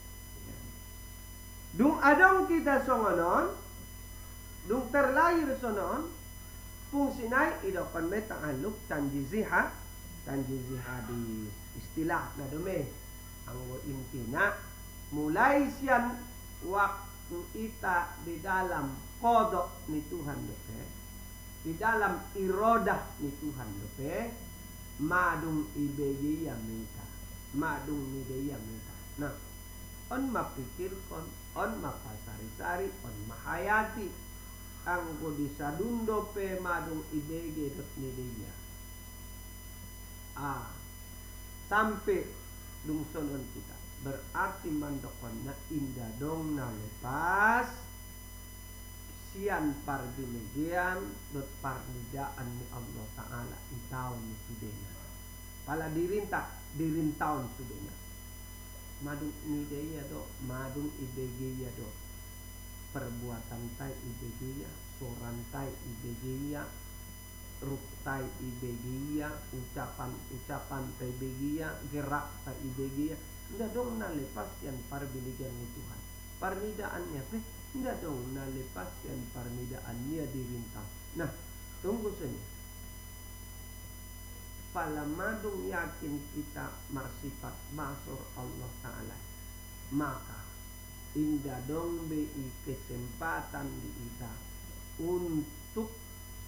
Dung adong kita songonon dung terlahir sonon fungsi nai idokon me ta'aluk tanjizi hadis istilah na dome anggo intina mulai sian waktu ita di dalam kodok ni Tuhan dope, di dalam irodah ni Tuhan dope, madung ibegi yang minta, madung nide yang minta. Nah, on mapikirkon, on mapasari-sari, on mahayati, anggo disadun dope madung ibegi dot nide ya. Sampai dungsonon kita berarti mandokonna indah dong na lepas sian pargilegian dot parnidaan mu Allah Ta'ala itaun sudena pala dirintaun sudena madung nideya do madung ibegeya do perbuatan tai ibegeya sorantai ibegeya ruktai ibegia, ucapan tai ibegia, gerak tai ibegia. Nda dong na lepas yang parbiligan ni Tuhan. Parnidaannya nda dong na lepas yang parnidaannya dirintang. Nah, tunggu sini. Palamadung yakin kita marsifat basur Allah Ta'ala, maka indah dong bei kesempatan di kita untuk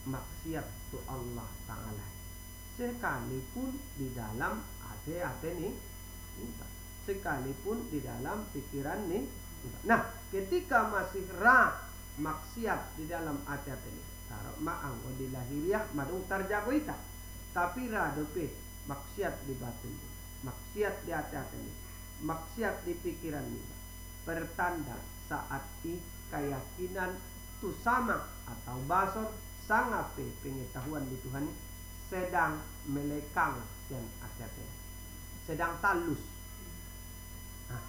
maksiat tu Allah Ta'ala sekalipun di dalam hati ni sekalipun di dalam pikiran ni. Nah, ketika masih maksiat di dalam hati ni taruh ma'ang o di lahiriah madung tarjago ita tapi dope maksiat di batin ni maksiat di hati ni maksiat di pikiran ni pertanda saat keyakinan tu sama atau basor sangat pengetahuan di Tuhan sedang melekang dan akhirnya sedang talus. Nah,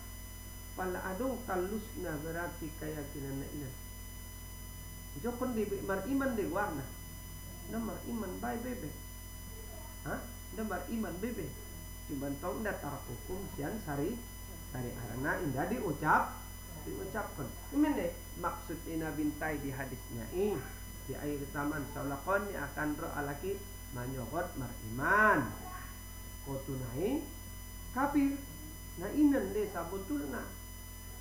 pala adong talus na berarti keyakinan na ina. Jokon di mariman de warna. Na mariman bay bebe. Na mariman bebe. Cuman tong da tarak hukum sian sari arana indah diucapkan. Ini maksud ina bintai di hadisnya di akhir zaman saulakon ni akan ro alaki manyokot mariman kotunai kafir na inan de sabutulna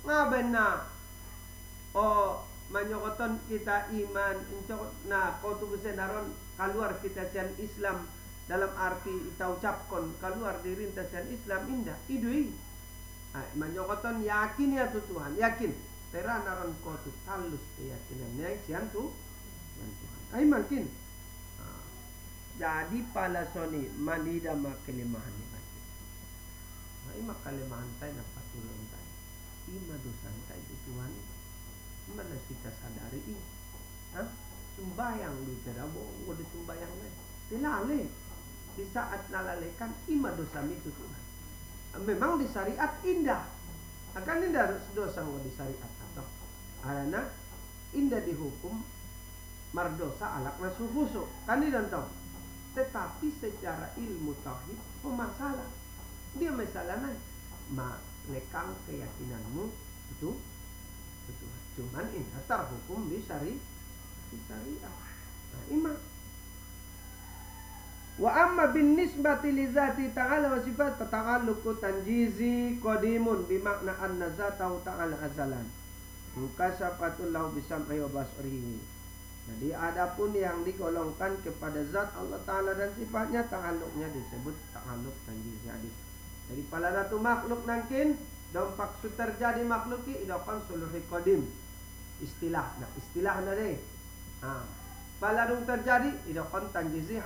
ngaben na manyokoton kita iman incok na kotu besenaron keluar kita sian Islam dalam arti kita ucapkan keluar diri sian Islam indah idui manyokoton yakin ya tu Tuhan yakin teranaron kotu talus keyakinannya sian tu ay makin jadi pala soni manida makelemahan ni pasti ay makelemahan tayo na patulong tayo imadusan tayo di Tuhan malas kita sadari sumbayang di terabo o di sumbayang na tilali di saat nalalekan imadusan itu Tuhan memang di syariat indah akan indah dosa mo di syariat atau arana indah dihukum mardosa alak nasuhuso kan tahu tetapi secara ilmu tauhid masalah dia masalahnya lekang keyakinanmu itu cuman ini terhukum di syariah imam wa amma bin nisbati li zati ta'ala wa sifat ta'alluqu tanjizi qadimun bimakna anna zatahu ta'ala azalan mukasafatul lahu bisam'i wa basarihi. Jadi adapun yang digolongkan kepada zat Allah Ta'ala dan sifatnya ta'alluqnya disebut ta'alluq tanjizi hadis. Jadi pada satu makhluk nangkin dompak su terjadi makhluki idokan suluhi qadim istilah na deh. Pada dong terjadi idokan tanjizi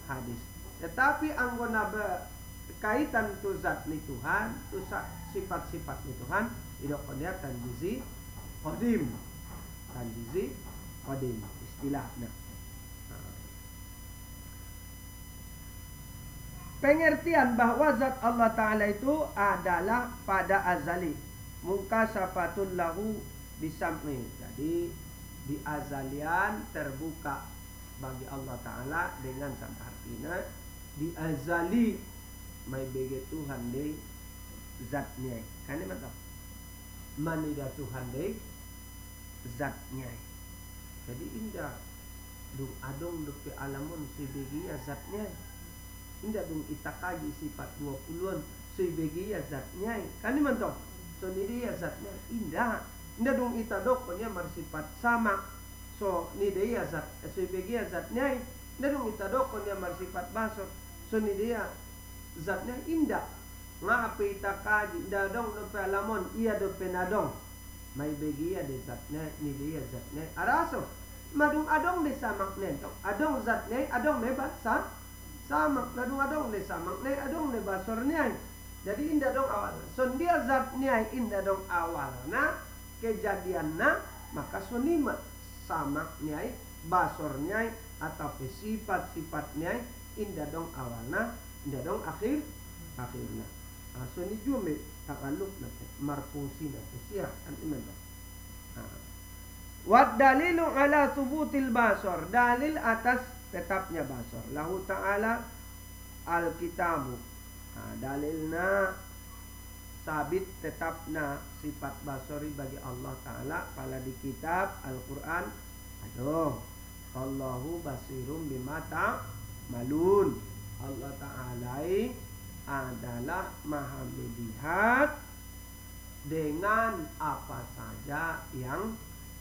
hadis. Tetapi anggona berkaitan tu zat ni Tuhan, tu sifat-sifat ni Tuhan idokan dia tanjizi qadim. Tanjizi qadim istilahnya. Pengertian bahwa zat Allah Ta'ala itu adalah pada azali mukasafatul lahu bisam'i. Jadi di azalian terbuka bagi Allah Ta'ala dengan sama artinya di azali may bege Tuhan de zatnya kan mantap manida Tuhan de zatnya Jadi indah dung adong dope alamun sebegia zatnya. Indah dung itakaji sifat 20-an sebegia zatnya. Kan ni mantok. So ni dia zatnya indah. Indah dung itadok nya marsifat sama. So ni dia zat sebegia zatnya. Indah dung itadok nya marsifat basor. So ni dia zatnya indah. Nga apa itakaji dadong dope alamun iya dope nadong. May begia de zatnya ni dia zatnya araso madung adong de samak nento adong zatnya adong ne basa samak madung adong de samak ne adong ne basornya. Jadi indah dong awal son dia zatnya indah dong awalna kejadianna maka sonima samaknya basornya atau sifat-sifatnya indah dong awalna indah dong akhirnya. So ni jume takaluk na marfungsi na sirah kan iman. Wa dalilu ala thubutil basar, dalil atas tetapnya basar. Lahu ta'ala al-kitabu. Dalilna sabit tetapna sifat basari bagi Allah Ta'ala pada di kitab Al-Quran. Aduh, Allahu basirum bima ta'malun. Allah Ta'ala adalah maha melihat dengan apa saja yang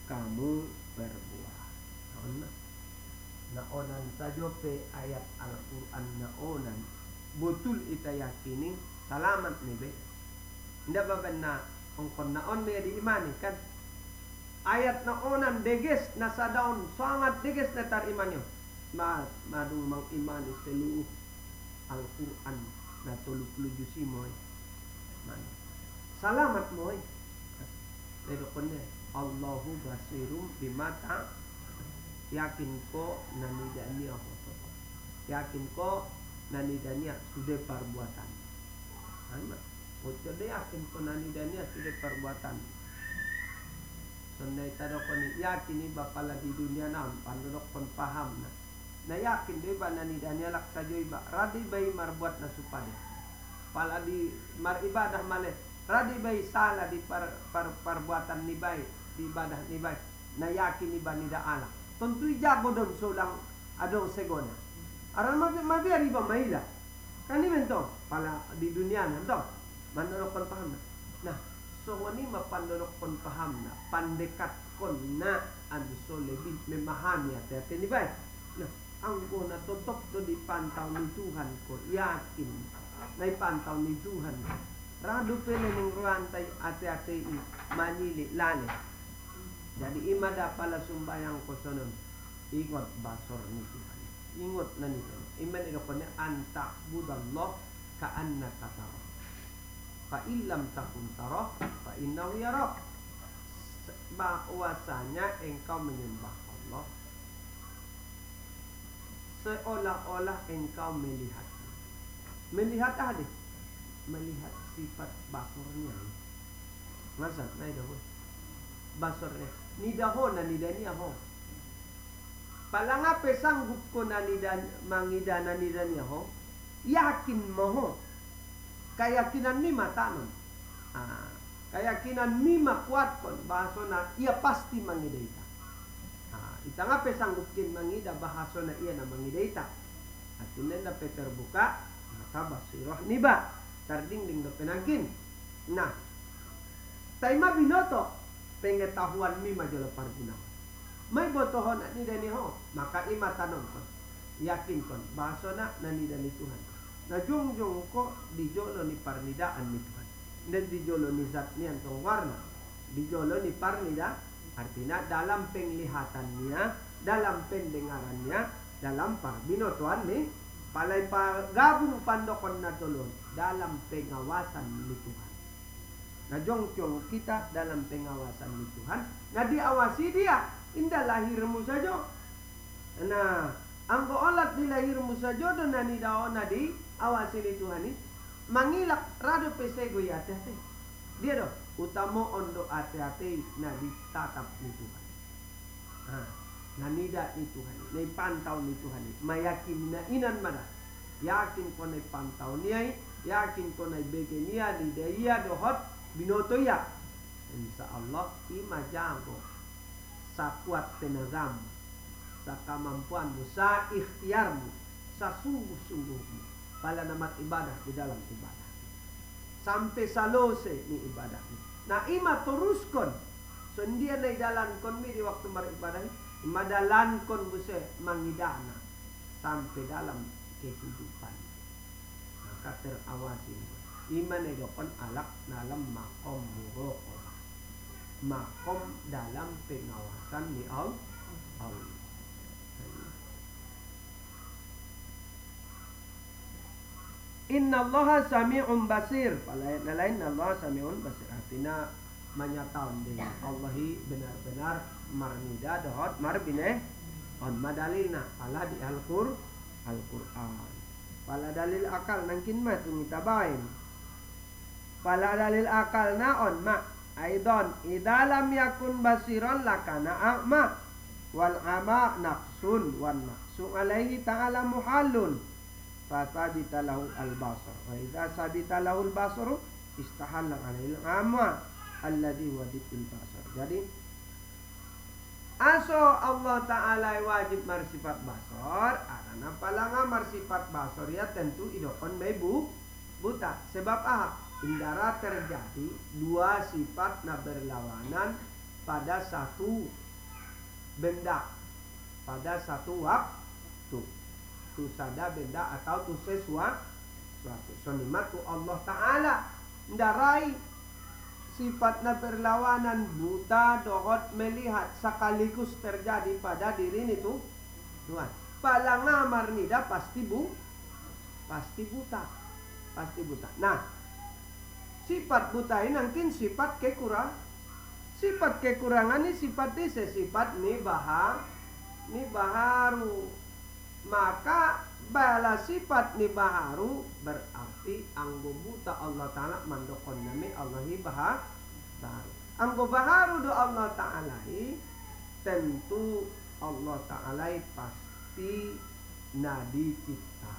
kamu berbuat. Naonan saja pe ayat Al-Quran naonan betul ita yakini salamat ni be. Nda babena ongkon naon me di imani kan. Ayat naonan deges nasa daun sangat deges netar imanyo. Madung mang imani seluruh Al-Quran na 30 moy man salamat moy pero konne Allahu basirum bimata yakin ko nanidania ho yakin ko nanidania sudah perbuatan ana o jadi yakin ko nanidania sudah perbuatan sonai tado koni yakin ni bapala di dunia nam pandodok kon paham na yakin dia ba nanidania lak sajo iba radi bay marbuat na supade pala di mar ibadah male radi bay salah di perbuatan ni bay di ibadah ni bay na yakin iba nida ala tentu jago don sulang adong segona aran mabiar iba maila kan ni mento pala di dunia na to manodok kon paham nah so wani mapandodok kon paham na pandekat kon na anu so lebih memahami hati ni bay nah angko na tutok to di pantau ni Tuhan ko yakin na ipantau ni Tuhan radu pele ning ruantay ate-ate manili lale jadi imada pala sumbayang ko sonon ingot basor ni Tuhan ingot na nito iman ito ko niya anta budallah ka annaka tara fa illam takun tara fa innahu yarak bahwasanya engkau menyembah Allah seolah-olah engkau melihat. Melihat ada? Melihat sifat basornya. Masa? Nah dah basornya. Ni dahon na ni dania ho. Palanga pe sanggup ko na ni dan mangidana ni dania ho. Yakin mo ho. Keyakinan ni matanon. Keyakinan ni makuat kon baso na ia pasti mangidita. Ita nga pe sanggupkin mangida bahaso na iya na mangidaita. At tunan na pe terbuka maka basirah niba. Tarding na penangkin. Nah, taima binoto pengetahuan mi majolo parguna. May botohon ni dani ho maka ima tanon kon. Yakin kon bahaso na nanida ni Tuhan. Na jungjung ko dijolo ni parnidaan ni Tuhan. Dan dijolo ni zat niyan tong warna. Dijolo ni parnida artinya dalam penglihatannya, dalam pendengarannya, dalam parbinotoan nih, palay gabung pandokon na tulon dalam pengawasan ni Tuhan. Nah jongkyong kita dalam pengawasan ni Tuhan, nah diawasi dia, indah lahirmu saja. Nah, angko olat di lahirmu saja dan nani daon nadi awasi ni Tuhan ini, mangilak rado pesego ya hati-hati. Dia doh. Utama ondo ate-ate na ditatap ni Tuhan. Nanida ni Tuhan. Na ipantau ni Tuhan. Mayakin na inan mana. Yakin ko na ipantau niya. Yakin ko na ibigay niya. Lidaya dohot binoto ya. Insya Allah ima jago. sakuat tenagamu, sakamampuanmu, sa ikhtiarmu, sa sungguh-sungguhmu pala namat ibadah di dalam ibadah sampai salose ni ibadah ni. Nah ima teruskan sendia na idalan kon mi di waktu beribadah madalan kon buse mangidana sampai dalam kehidupan. Maka terawasi iman edokon alak dalam makom muraqabah, makom dalam pengawasan ni Allah. Innallaha sami'un basir. Pada ayat lain Allah sami'un basir. Artinya menyatakan dia Allahi benar-benar marnida dohot marbine on madalilna pala di Al-Qur'an. Pala dalil akal nangkin ma tumita bain. Pala dalil akal naon ma aidon idza lam yakun basiran lakana a'ma wal ama naqsun wan naqsu alaihi ta'ala muhallun fasabita lahu al-basar wa idza sabita lahu al-basaru istahalla alaihi al-ama alladhi waditul basar. Jadi aso Allah Ta'ala wajib marsifat basar karena palanga marsifat basar ya tentu idokon mebu buta. Sebab indara terjadi dua sifat na berlawanan pada satu benda, pada satu waktu. Tu sada benda atau tu sesuatu. Sonimatu Allah Ta'ala ndarai sifatnya berlawanan buta dohot melihat sekaligus terjadi pada diri itu Tuhan. Palanga marnida pasti buta. Nah, sifat buta ini mungkin sifat kekurangan ini sifat ni baharu. Maka bala sifat ni baharu berarti anggo buta Allah Ta'ala mandokon nami Allahi baharu. Anggo baharu do Allah Ta'ala tentu Allah Ta'ala pasti nadi cipta.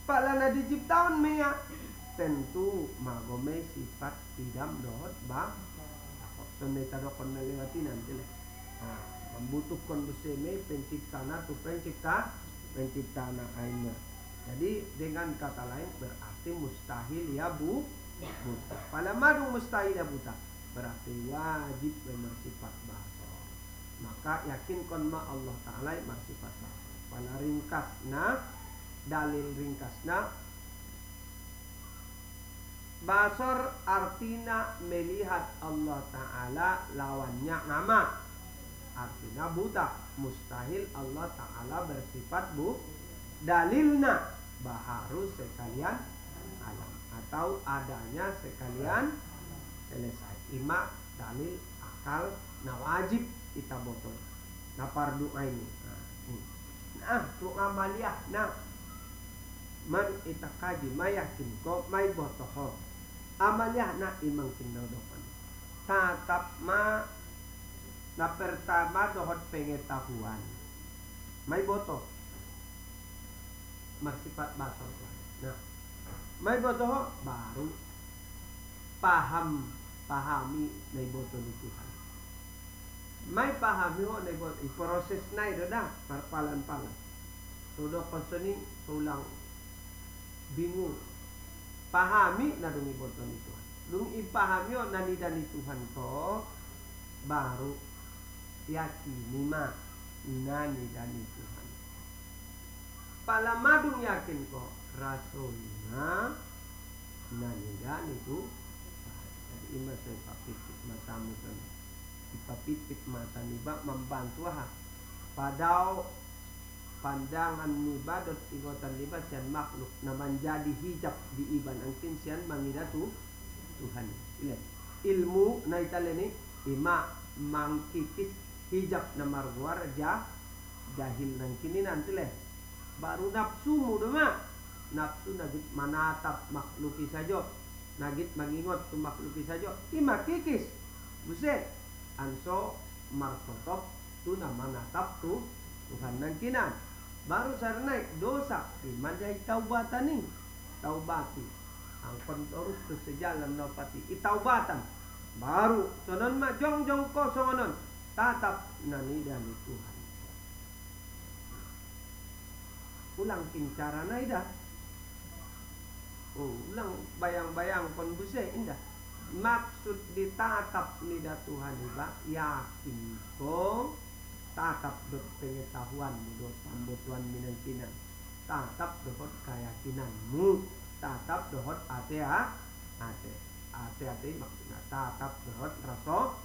Pala nadi ciptaun meya tentu magome sifat tidam dohot bah. Soneta dokon nalewati nanti le. Membutuhkan beseme penciptana tu penciptana aina. Jadi dengan kata lain berarti mustahil ya buta. Pada madung mustahil ya buta berarti wajib memang sifat basar. Maka yakin kon ma Allah Ta'ala bersifat basar. Pada ringkasna dalil ringkasna basar artina melihat Allah Ta'ala lawannya nama. Artinya buta, mustahil Allah Ta'ala bersifat dalilna baharu sekalian alam atau adanya sekalian selesai. Ima dalil akal na wajib kita botol na fardu aini. Tu amaliyah na man itakaji mayakin ko may botoho amaliyah na imang kinodokon tatap ma na pertama dohot pengetahuan may boto marsifat basar. Nah may boto baru pahami may boto ni Tuhan. May pahami ho nay boto proses na ito na parpalan-palan sudo konsoni sulang bingung pahami na dumi boto ni Tuhan. Dung ipahami ho nanida ni Tuhan ko baru yakini ma nani dani Tuhan. Palamadung yakin ko rasulna nani dani tu. Jadi ima saya papitik matamu kan. Ipapitik mata niba membantu padau pandangan niba dot igotan niba sian makhluk na menjadi hijab di iban angkin sian mangida tu Tuhan. Ilmu na italeni ima mangkikis hijab na marwar jahil nang kini nanti leh baru nafsu mudama nafsu nagit manatap makhluki sajo nagit mangingot tu makhluki sajo ima kikis buset anso martotop tu na manatap tu Tuhan nang kinan baru sarnaik dosa iman jai taubatan ni taubati ang kontorus tu sejalan no pati itaubatan baru sonon ma jong ko songonon tatap nanida ni Tuhan. Ulang kincara naida. Ulang bayang-bayang kon buse indah. Maksud ditatap nida Tuhan iba yakin ko tatap dot pengetahuan dot pambotuan minang kinang. Tatap dohot keyakinanmu, tatap dohot ate maksudnya tatap dohot rasa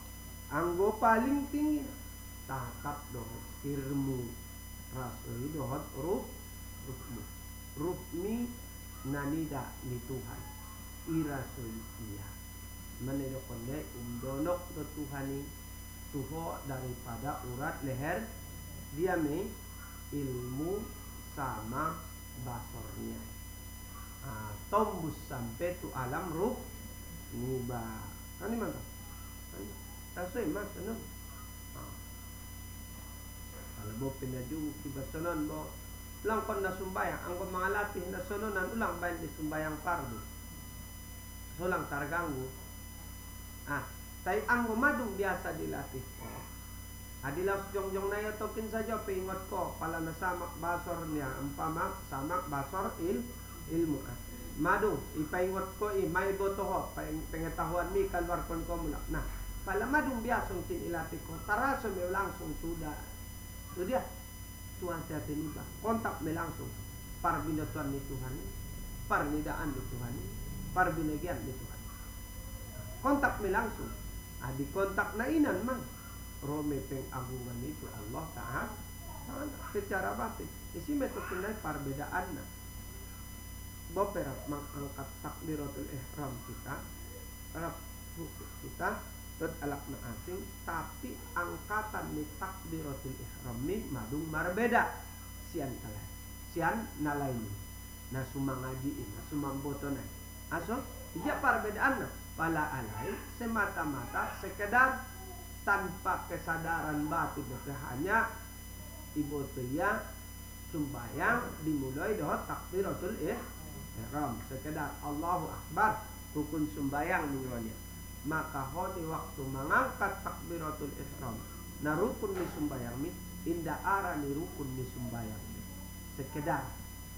anggo paling tinggi, tatap dohot sirmu rasoi dohot rukmi nanida ni Tuhan irasoi iya menedokonde umdonok do Tuhani tuho daripada urat leher dia ilmu sama basornya. Tombus sampai tu alam ruh niba. Kan mana? Tasoi mas no. Kalau bo pinaju tiba sonon bo ulang kon na sumbayang ang mga latih na sononan ulang bayan di sumbayang fardu. Sulang targanggu. Tay ang madung biasa dilatih ko. Adilas jongjong na tokin saja pingot ko pala na samak basor niya umpamak samak basor ilmu madung ipaingot ko may boto ko pengetahuan mi kalwar kon ko mula nah pala madung biasong tinilatih ko taraso may langsung sudah dia Tuhan saya tiniba kontak may langsung parbinatuan ni Tuhan parnidaan ni Tuhan parbinagyan ni Tuhan kontak may langsung di kontak na inan man Rome peng agungan itu Allah Ta'ala secara batin. Isi metode perbedaan na. Boperat mengangkat takbiratul ihram kita, kita alak na asing, tapi angkatan ni takbiratul ihram ni madung marbeda. Sian kalah, sian nalaini, na sumangajiin, na sumambotonay. Aso, iya perbedaan na. Pala alay semata-mata sekedar tanpa kesadaran batin hanya ibotia sumbayang dimulai doa takbiratul ihram sekedar Allahu Akbar rukun sumbayang dunia maka di waktu mengangkat takbiratul ihram na rukun ni sumbayang ni inda ara ni rukun ni sumbayang ni sekedar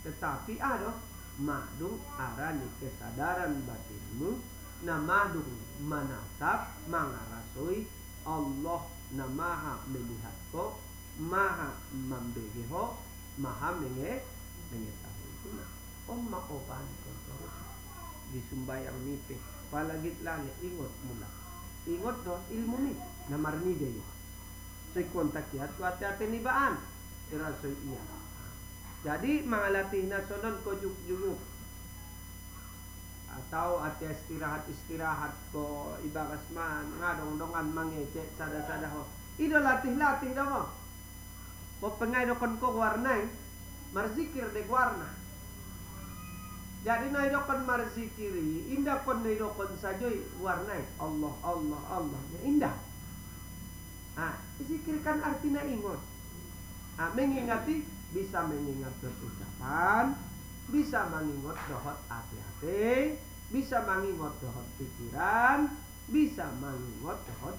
tetapi ada madung ara ni kesadaran batinmu na madung menatap mengarasoi Allah na maha melihat ko, maha membegiho, maha mengetahui itu na. Maoban ko terus di sumbayang nipe, palagit lani ingot mula, ingot don ilmu ni na marnide yo. So kontak yat ko ate nibaan, irasoy iya. Jadi mga latih na sonon ko juk atau ati istirahat ko ibakas man ngadong-dongan mangece sada-sada ho ido latih-latih daw mo pengay dokon ko warnay marzikir de warna jadi na dokon marzikiri indah kon na dokon sajoy warnay Allah Allah Allah ya indah zikirkan artinya ingot mengingati bisa mengingat ucapan bisa mengingat dohot hati-hati, bisa mengingat dohot pikiran, bisa mengingat dohot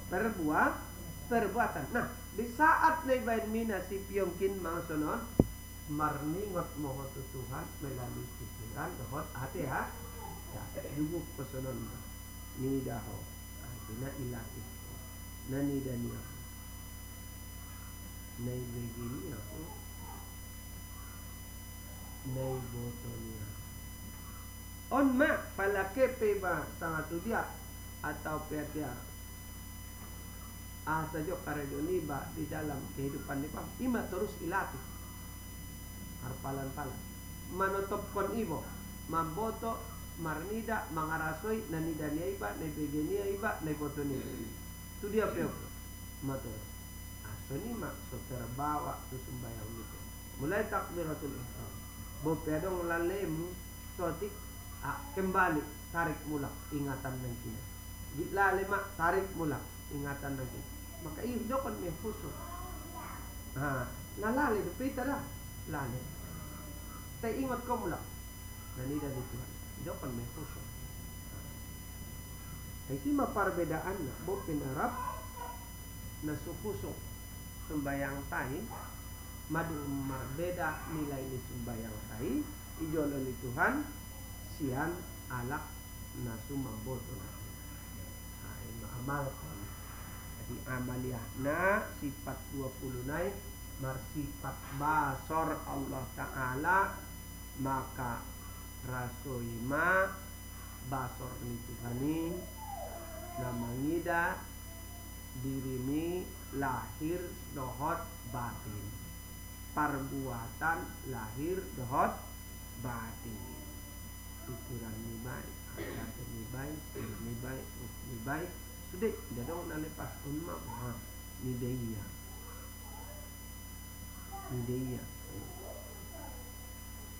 perbuatan. Nah, di saat naibain mina si piongkin mangsonon, marningot mohon Tuhan melalui pikiran dohot hati ya, duguk pesonon ni daho, artinya ilatih, nani dania, nai begini aku. Nay botonia on ma palake peba sangat dia atau petia saja karedoni ba di dalam kehidupan nipa ima terus ilatih harpalan-palan manotop kon ibo mamboto marnida mangarasoi nanidania iba nebegenia iba nebotonia tu dia peo mato asoni mak so terbawa tu sembayang itu mulai takbiratul ihram bopedong lalemu sotik kembali tarik mulak ingatan ng kina lalema tarik mulak ingatan ng kina maka iyo dokon may puso nalali dupita dah lali tay ingat ko mulak nanida dito dokon may puso ay si maparbedaan na bo pinarap nasukusok sembayang tai madu marbeda nilai ni sembayang tai ijolol Tuhan sian alak nasu mamboto amalkan. Jadi amaliyahna sifat 20 nai marsifat basor Allah Ta'ala maka rasoima basor ni Tuhani namangida dirimi lahir dohot batin perbuatan lahir dohot batin pikiran ni baik kata ni baik ni baik ni baik sudah tidak dong nalepas unma ni dia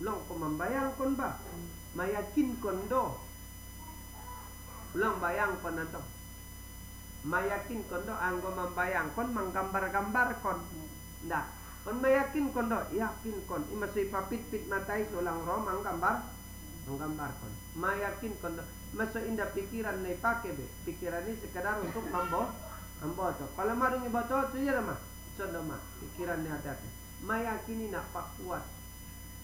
ulang ko membayang kon ba mayakin kon do ulang bayang kon nato mayakin kon do anggo membayang kon menggambar-gambar kon ndak kon mayakin kon do yakin kon imasui papit-pit matai ulang ro menggambar kon mayakin kon do masuk indah pikiran nai pakai be pikiran ini sekadar untuk mambo to kalau marung ibato tu ya mah sodoma pikiran ni ada mayakini nak pak kuat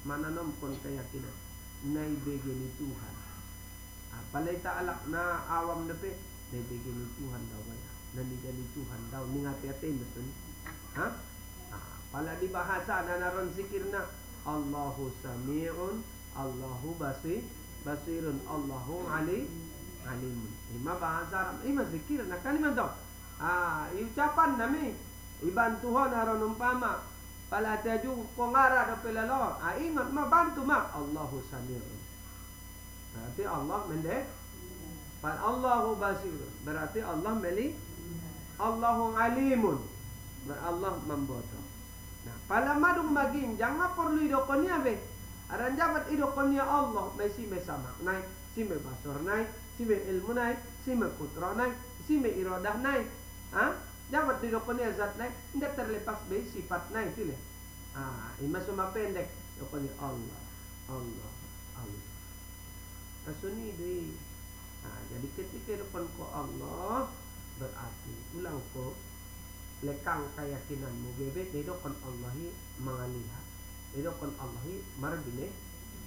mana nom kon keyakinan nai begini Tuhan apalai ta'ala na awam depe nai begini Tuhan daw ya nani dari Tuhan daw ningat-yatin betul ha pala di bahasa na naron zikirna Allahu sami'un Allahu basirun Allahu alimun ima bahasa ima zikir na kalimat daw ucapan nami ibantuhon aron umpama pala taju kongara do pelalo ingat mabantu mak Allahu sami'un berarti Allah mende pan Allahu basirun berarti Allah meli Allahu alimun Allah memboto nah pala madung maging jangan perlu idokonia be aran jabat idokonia Allah mai si me sama nai si me basor nai si me ilmu nai si me putra nai si me iradah nai jabat idokonia zat nai ndak terlepas be sifat nai itu le ima suma pendek idokonia Allah kasuni deui jadi ketika idokon ko Allah berarti ulang ko lekang keyakinanmu bebek idokon Allahi mangalihat idokon Allahi marbine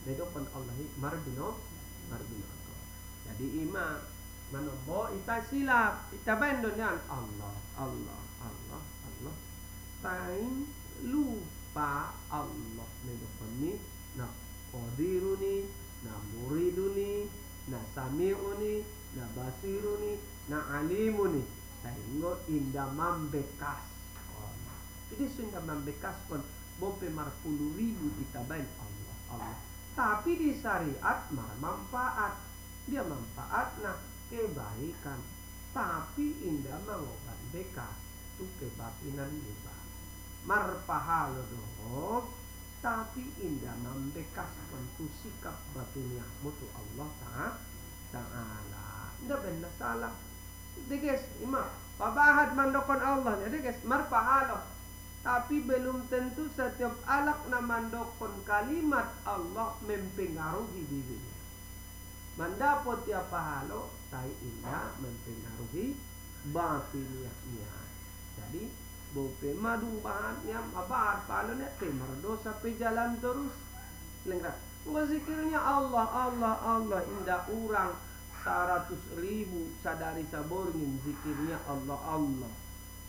idokon Allahi marbino jadi ima manombo ita silap ita bendonyan Allah tain lupa Allah idokon ni na qadiruni na muriduni na sami'uni na basiruni na alimuni sehingga indah membekas jadi sudah membekas kon bompe marpuluh ribu ditabain Allah tapi di syariat manfaat dia manfaat nah kebaikan tapi indah mengobat bekas itu kebatinan juga marpahalo doh tapi indah membekas untuk sikap batinnya mutu Allah Ta'ala indah benar salah guys imam pabahat mandokon Allah jadi guys marpahalo tapi belum tentu setiap alak na mandokon kalimat Allah mempengaruhi dirinya mandapot ya pahalo tai indah mempengaruhi batinnya jadi bope madu bahatnya abar palanya temar dosa pe jalan terus lengkap zikirnya Allah indah urang 100.000 sadari saborngin zikirnya Allah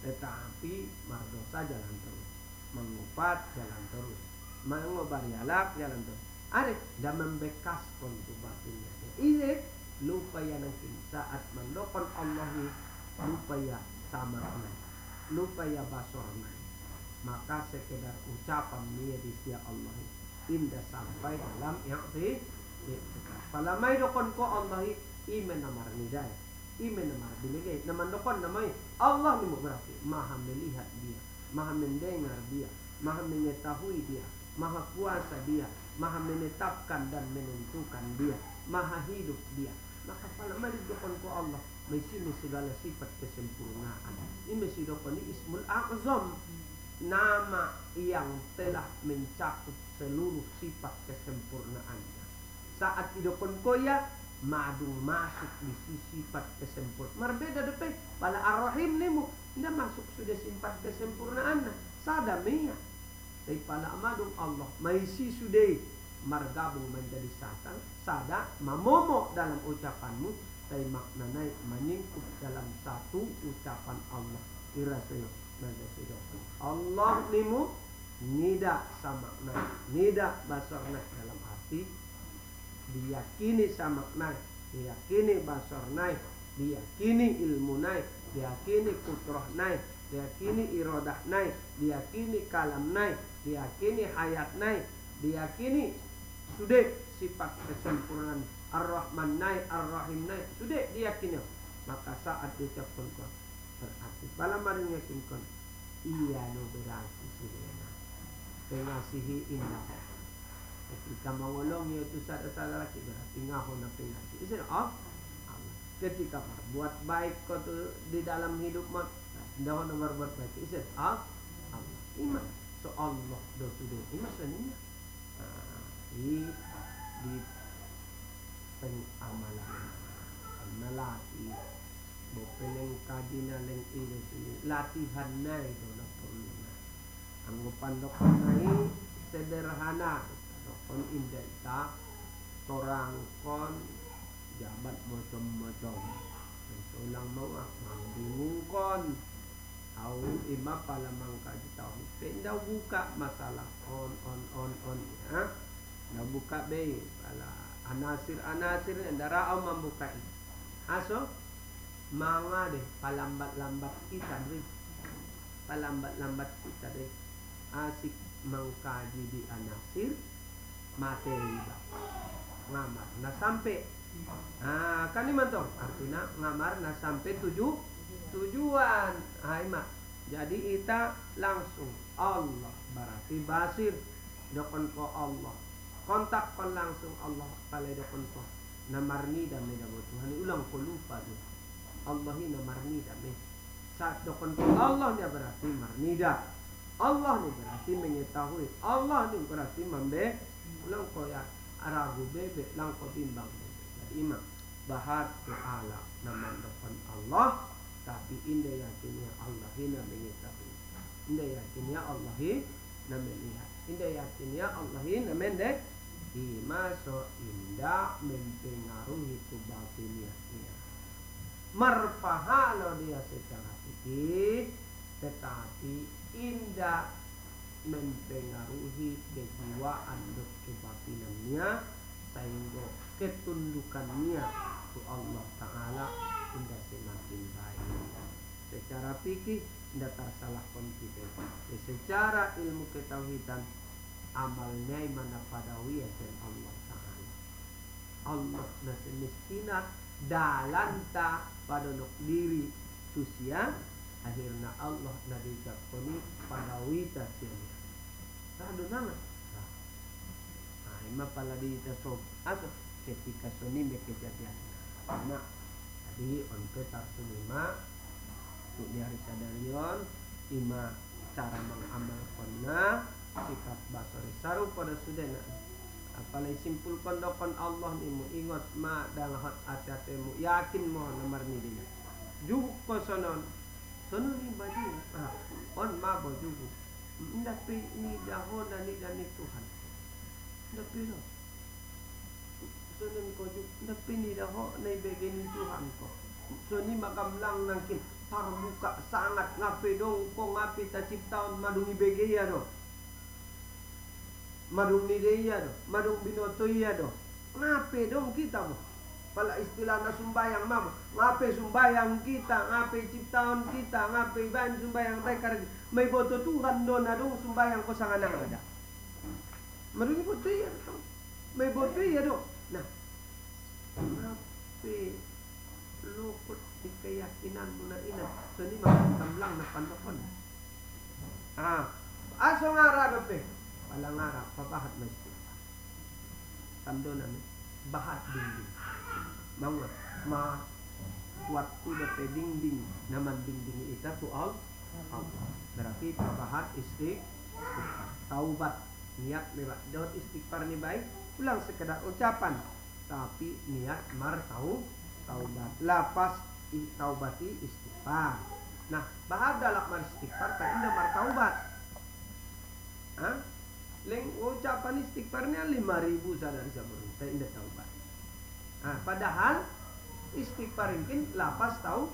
tetapi mardosa jalan terus mengupat jalan terus mengobarialak jalan terus ada dan membekas kontu batinnya izin lupa ya nanti saat mendokon Allah lupa ya sama lupa ya basorna maka sekedar ucapan dia di sia Allah indah sampai dalam palamay dokon ko Allah iman namar nidai iman namar binigay naman dokon namay Allah ni mo berarti maha melihat dia maha mendengar dia maha mengetahui dia maha kuasa dia maha menetapkan dan menentukan dia maha hidup dia maka palamay dokon ko Allah may sini segala sifat kesempurnaan ini sidokon ni Ismul A'zam nama yang telah mencakup seluruh sifat kesempurnaannya saat idokon ko ya madung masuk di sifat kesempurnaan. Marbeda depe pala Ar-Rahim nimu nda masuk sudah sifat kesempurnaan sadamia. Tapi pala madung Allah maisi sudah margabung menjadi satu sada mamomo dalam ucapanmu tapi maknanya menyingkup dalam satu ucapan Allah. Irasayo nada Allah nimu nida sama nida basarna dalam arti diyakini sama diyakini basarna, diyakini ilmunai, diyakini kutrohnai, diyakini irodahnai, diyakini kalamnai, diyakini hayatnai, diyakini sudah sifat kesempurnaan Ar-Rahmannai, Ar-Rahimnai sudah diyakini. Maka saat diucapkan berarti pala mari yakinkan iya no berarti sudah pengasihi indah. Ketika mengolong yaitu saudara laki berarti ngaho na pengasih. Isin Allah. Ketika berbuat baik kau tu di dalam hidup mak dah na berbuat baik. Isin Allah. Iman so Allah do sudah iman seninya. Di pengamalan nalati bopeleng kadina leng ile sini latihan nai do na perlu. Anggapan dokon nai sederhana. Kon indenta torang kon jabat macam-macam ulang mau bingung kon au ima pala mangka tahu penda buka masalah on ya dah buka be pala anasir ndara au membuka aso manga deh palambat kita deh asik mengkaji di anasir materi ngamar nah sampai kan ini mantap artinya ngamar nah sampai tujuan mak jadi kita langsung Allah berarti basir dokon ko Allah kontak kon langsung Allah pale dokon ko namarni dan meda Tuhan ulang ko lupa tuh Allahi namarni dan me saat dokon ko Allah dia berarti marnida Allah ni berarti mengetahui Allah ni berarti ulang ko ya aragu bebe lang ko bimbang jadi imam bahar ala nama depan Allah tapi indah yakinnya Allah hina mengetahui indah yakinnya Allah hina melihat indah yakinnya Allah hina mendek imaso indah mempengaruhi tubatinnya marpahalo dia secara fikih tetapi indah mempengaruhi kejiwaan dan kebatinannya sehingga ketundukannya ke Allah Ta'ala indah semakin baik secara fikih indah tersalah konfiden secara ilmu ketauhidan amalnya mana padawi dan Allah Ta'ala Allah na semestinya dalanta pada nuk diri susia akhirnya Allah dari jakoni padawi tasnya sadu nama ima pala di tasawuf atau ketika suni kejadian karena tadi on ketar sunima untuk di hari sadarion ima cara mengamalkannya sikap basari saru pada sudena apalagi simpul kondokon Allah nimu ingat ma dalam hati-hatimu yakin mo nomor ni dia juhuk kosonon sono ni baju on ma bojugu ndapi ni dahon dan ni Tuhan ndapi no sono ko juk ndapi ni dahon na ibigay Tuhan ko so ni makamlang nangkin parbuka sangat ngapi dong ko ngapi ta ciptaon madung ibigay do madung ni dia do madung binoto iya do ngapi dong kita mo pala istilah na sumbayang mama ngape sumbayang kita ngape ciptaan kita ngape ban sumbayang rekar may boto Tuhan do na dong sumbayang ko sa nganang ada marungi boto iya do may boto iya do nah ngape lukot di keyakinan mo na ina so ni magkamlang na panokon aso ngara do pe pala ngara papahat na istilah tando na bahat dingding mau waktu dapat dinding nama dinding itu tu Allah berarti pahat istighfar taubat niat lewat daud istighfar ni baik ulang sekedar ucapan tapi niat taubat. Lapas taubati istighfar. Nah, bahada lakmar istighfar tak indah mar taubat. Leng ucapan istighfarnya 5.000 sadar saburun, tak indah taubat. Padahal istighfar mungkin lapas tahu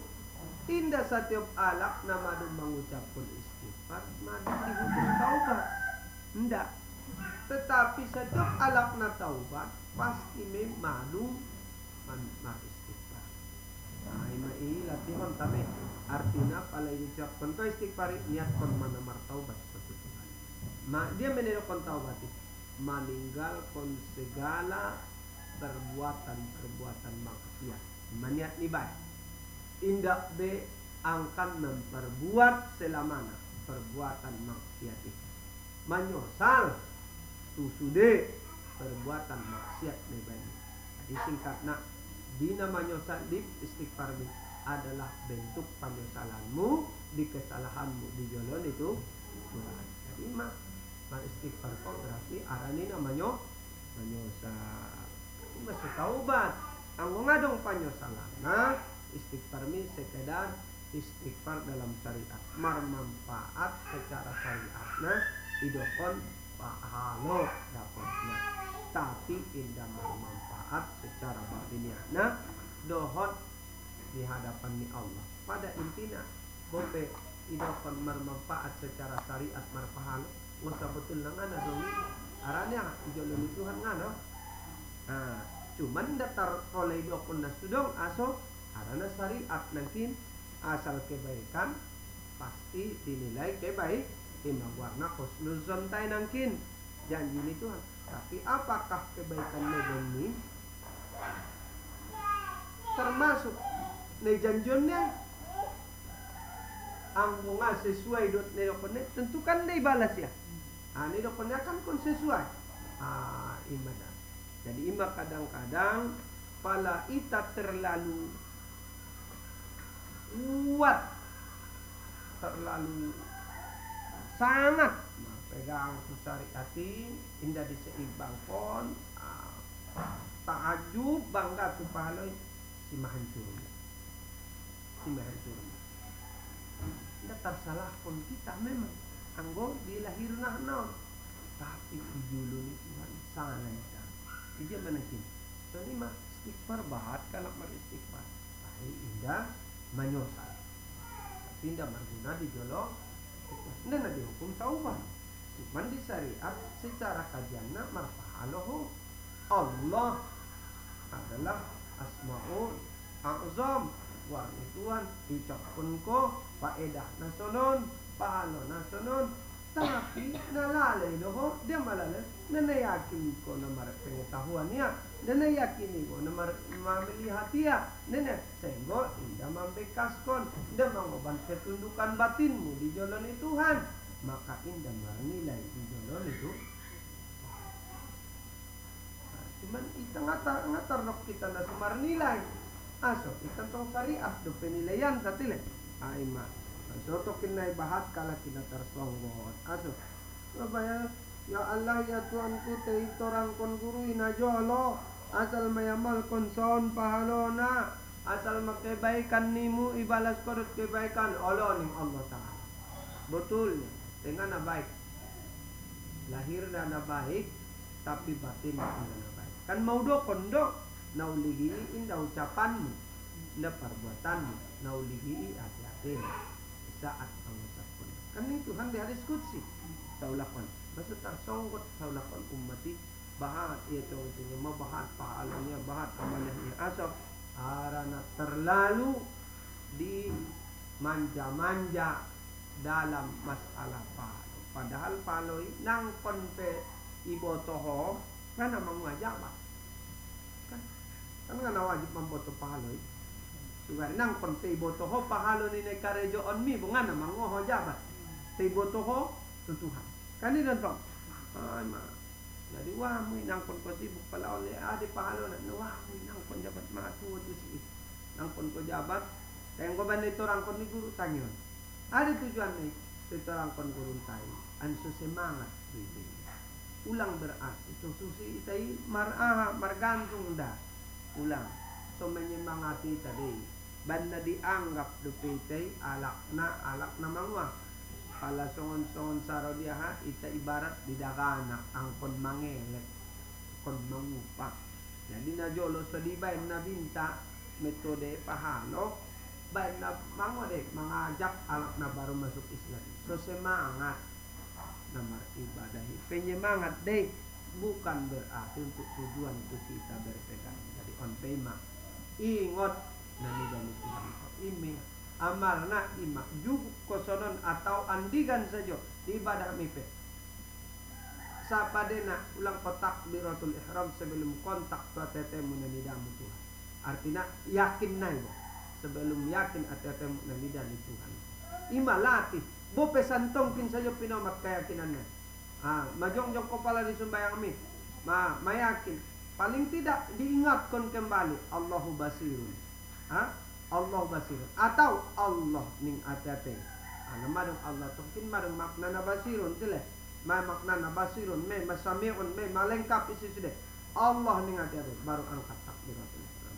indah setiap alak nama dong mengucapkan istighfar madu dihukum taubat. Enggak. Tetapi setiap alak na taubat pasti madu mar istighfar. Ini latihan tapi artinya kalau ucapkan kau istighfar niatkan mana mar taubat seperti itu. Dia menelokkan taubat itu meninggalkan segala perbuatan maksiat. Maniat ni baik. Indak be angkan memperbuat selamana perbuatan maksiat itu. Menyesal susude perbuatan maksiat ni baik. Jadi singkatnya dina menyesal di istighfar ini adalah bentuk penyesalanmu di kesalahanmu di jalan itu. Jadi istighfar kau berarti arani namanya menyesal. Masuk taubat. Anggo ngadong penyesalan. Nah, istighfar ini sekedar istighfar dalam syariat. Bermanfaat secara syariat. Nah, idokon pahala dapatnya. Tapi indah bermanfaat secara batiniah. Nah, dohot di hadapan ni Allah. Pada intinya, bobe idokon bermanfaat secara syariat berpahala. Wasa betul nang ana dong. Aranya ijolong Tuhan ngano. Cuman datar oleh dokon nasudong aso arana syariat nangkin asal kebaikan pasti dinilai kebaik warna husnuzon tay nangkin janji ni Tuhan. Tapi apakah kebaikan ini termasuk ni janjonnya ang bunga sesuai dot ni dokon tentu kan dia balas ya. Ni dokonnya kan kon sesuai. Ibadah. Jadi imam kadang-kadang pala ita terlalu kuat, terlalu sangat pegang syariati indah diseimbang pon ta'ajub bangga tu pahaloi si mahancur. Indah tersalah pun kita memang anggo dilahirna naon tapi dijulun Tuhan sangat. Dia menakin. So ni mah istighfar bahat kalau mar istighfar. Indah menyesal. Tapi indah berguna di jolong. Indah nak dihukum taubat. Cuman di syariat secara kajianna marfahaloh Allah adalah asmaul a'zam. Wah Tuhan ucapkan ko faedah nasonon, pahala nasonon. Tapi nalalay doho dia malalay na nayakin ko na pengetahuan niya na nayakini ko na mamilihat niya na sehingga indah membekas kon indah mengoban ketundukan batinmu di jalan Tuhan maka indah menilai di jalan itu. Cuman kita ngatar kita na sumar nilai aso kita tong syariat do penilaian tatile aima. So to kinay bahat kala kita tersonggot. Aso. Ya Allah ya Tuhanku te itorang kon guru inajolo asal mayamal kon son pahalona asal makebaikan nimu ibalas kodot kebaikan Allah ning Allah Ta'ala. Betulnya dengan baik. Lahir na baik tapi batin na baik. Kan mau do kondo nauligi indah ucapanmu, indah perbuatanmu, nauligi hati-hati. Saat mengucapkan kan itu Tuhan di hadis qudsi saulakan masa tersonggot saulakan ummati bahat itu mabahat pahalanya bahat amalnya asap arana terlalu di manja-manja dalam masalah palo padahal paloi nang konpe ibotoho ngana mangwajab kan ngana wajib memboto paloi sugar nang kon te botoho pahalo ni karejo on mi bunga namang ngoho jabat te botoho tutuhan kan ni don tong jadi wah mo nang kon ko sibuk pala oleh ade pahalo na wah mo nang kon jabat matu tu si nang kon ko jabat tenggo ban itu rang kon ni guru tanyon ada tujuan ni itu rang kon guru tai anso semangat bibi ulang berarti so susi itai margantung dah ulang so menyemangati tadi banda dianggap dupitai alak na mangwa pala songon saro dia ita ibarat didagana angkon mangelek kon mangupa jadi na jolo so di bain na binta metode pahalo bain na mangode mengajak alak na baru masuk Islam so semangat nama ibadahi penyemangat deh bukan berarti untuk tujuan itu kita berpegang jadi on tema ingot nani dan Tuhan ime amalna ima juk kosonon atau andigan saja di ibadah mipe sapadena ulang kotak biratul ihram sebelum kontak tuatetemu nanidamu Tuhan artinya yakin nai sebelum yakin atetemu nanidani Tuhan ima latih bo pesantong kin saja pinamat keyakinannya majong-jong kepala di sembayang mi mayakin paling tidak diingatkan kembali Allahu basirun Allah basirun atau Allah ning atate madung Allah tukin madung makna na basirun sile makna na basirun me masamiun me malengkap isi sudah Allah ning atate baru angkat takbiratul ihram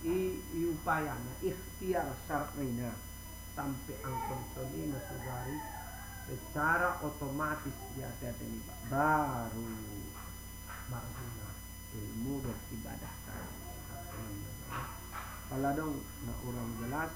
i upayanya ikhtiar syar'ina sampai angkon soni nasugari secara otomatis di atate ini baru marhuna ilmu dan ibadah kalau dong na urang jelas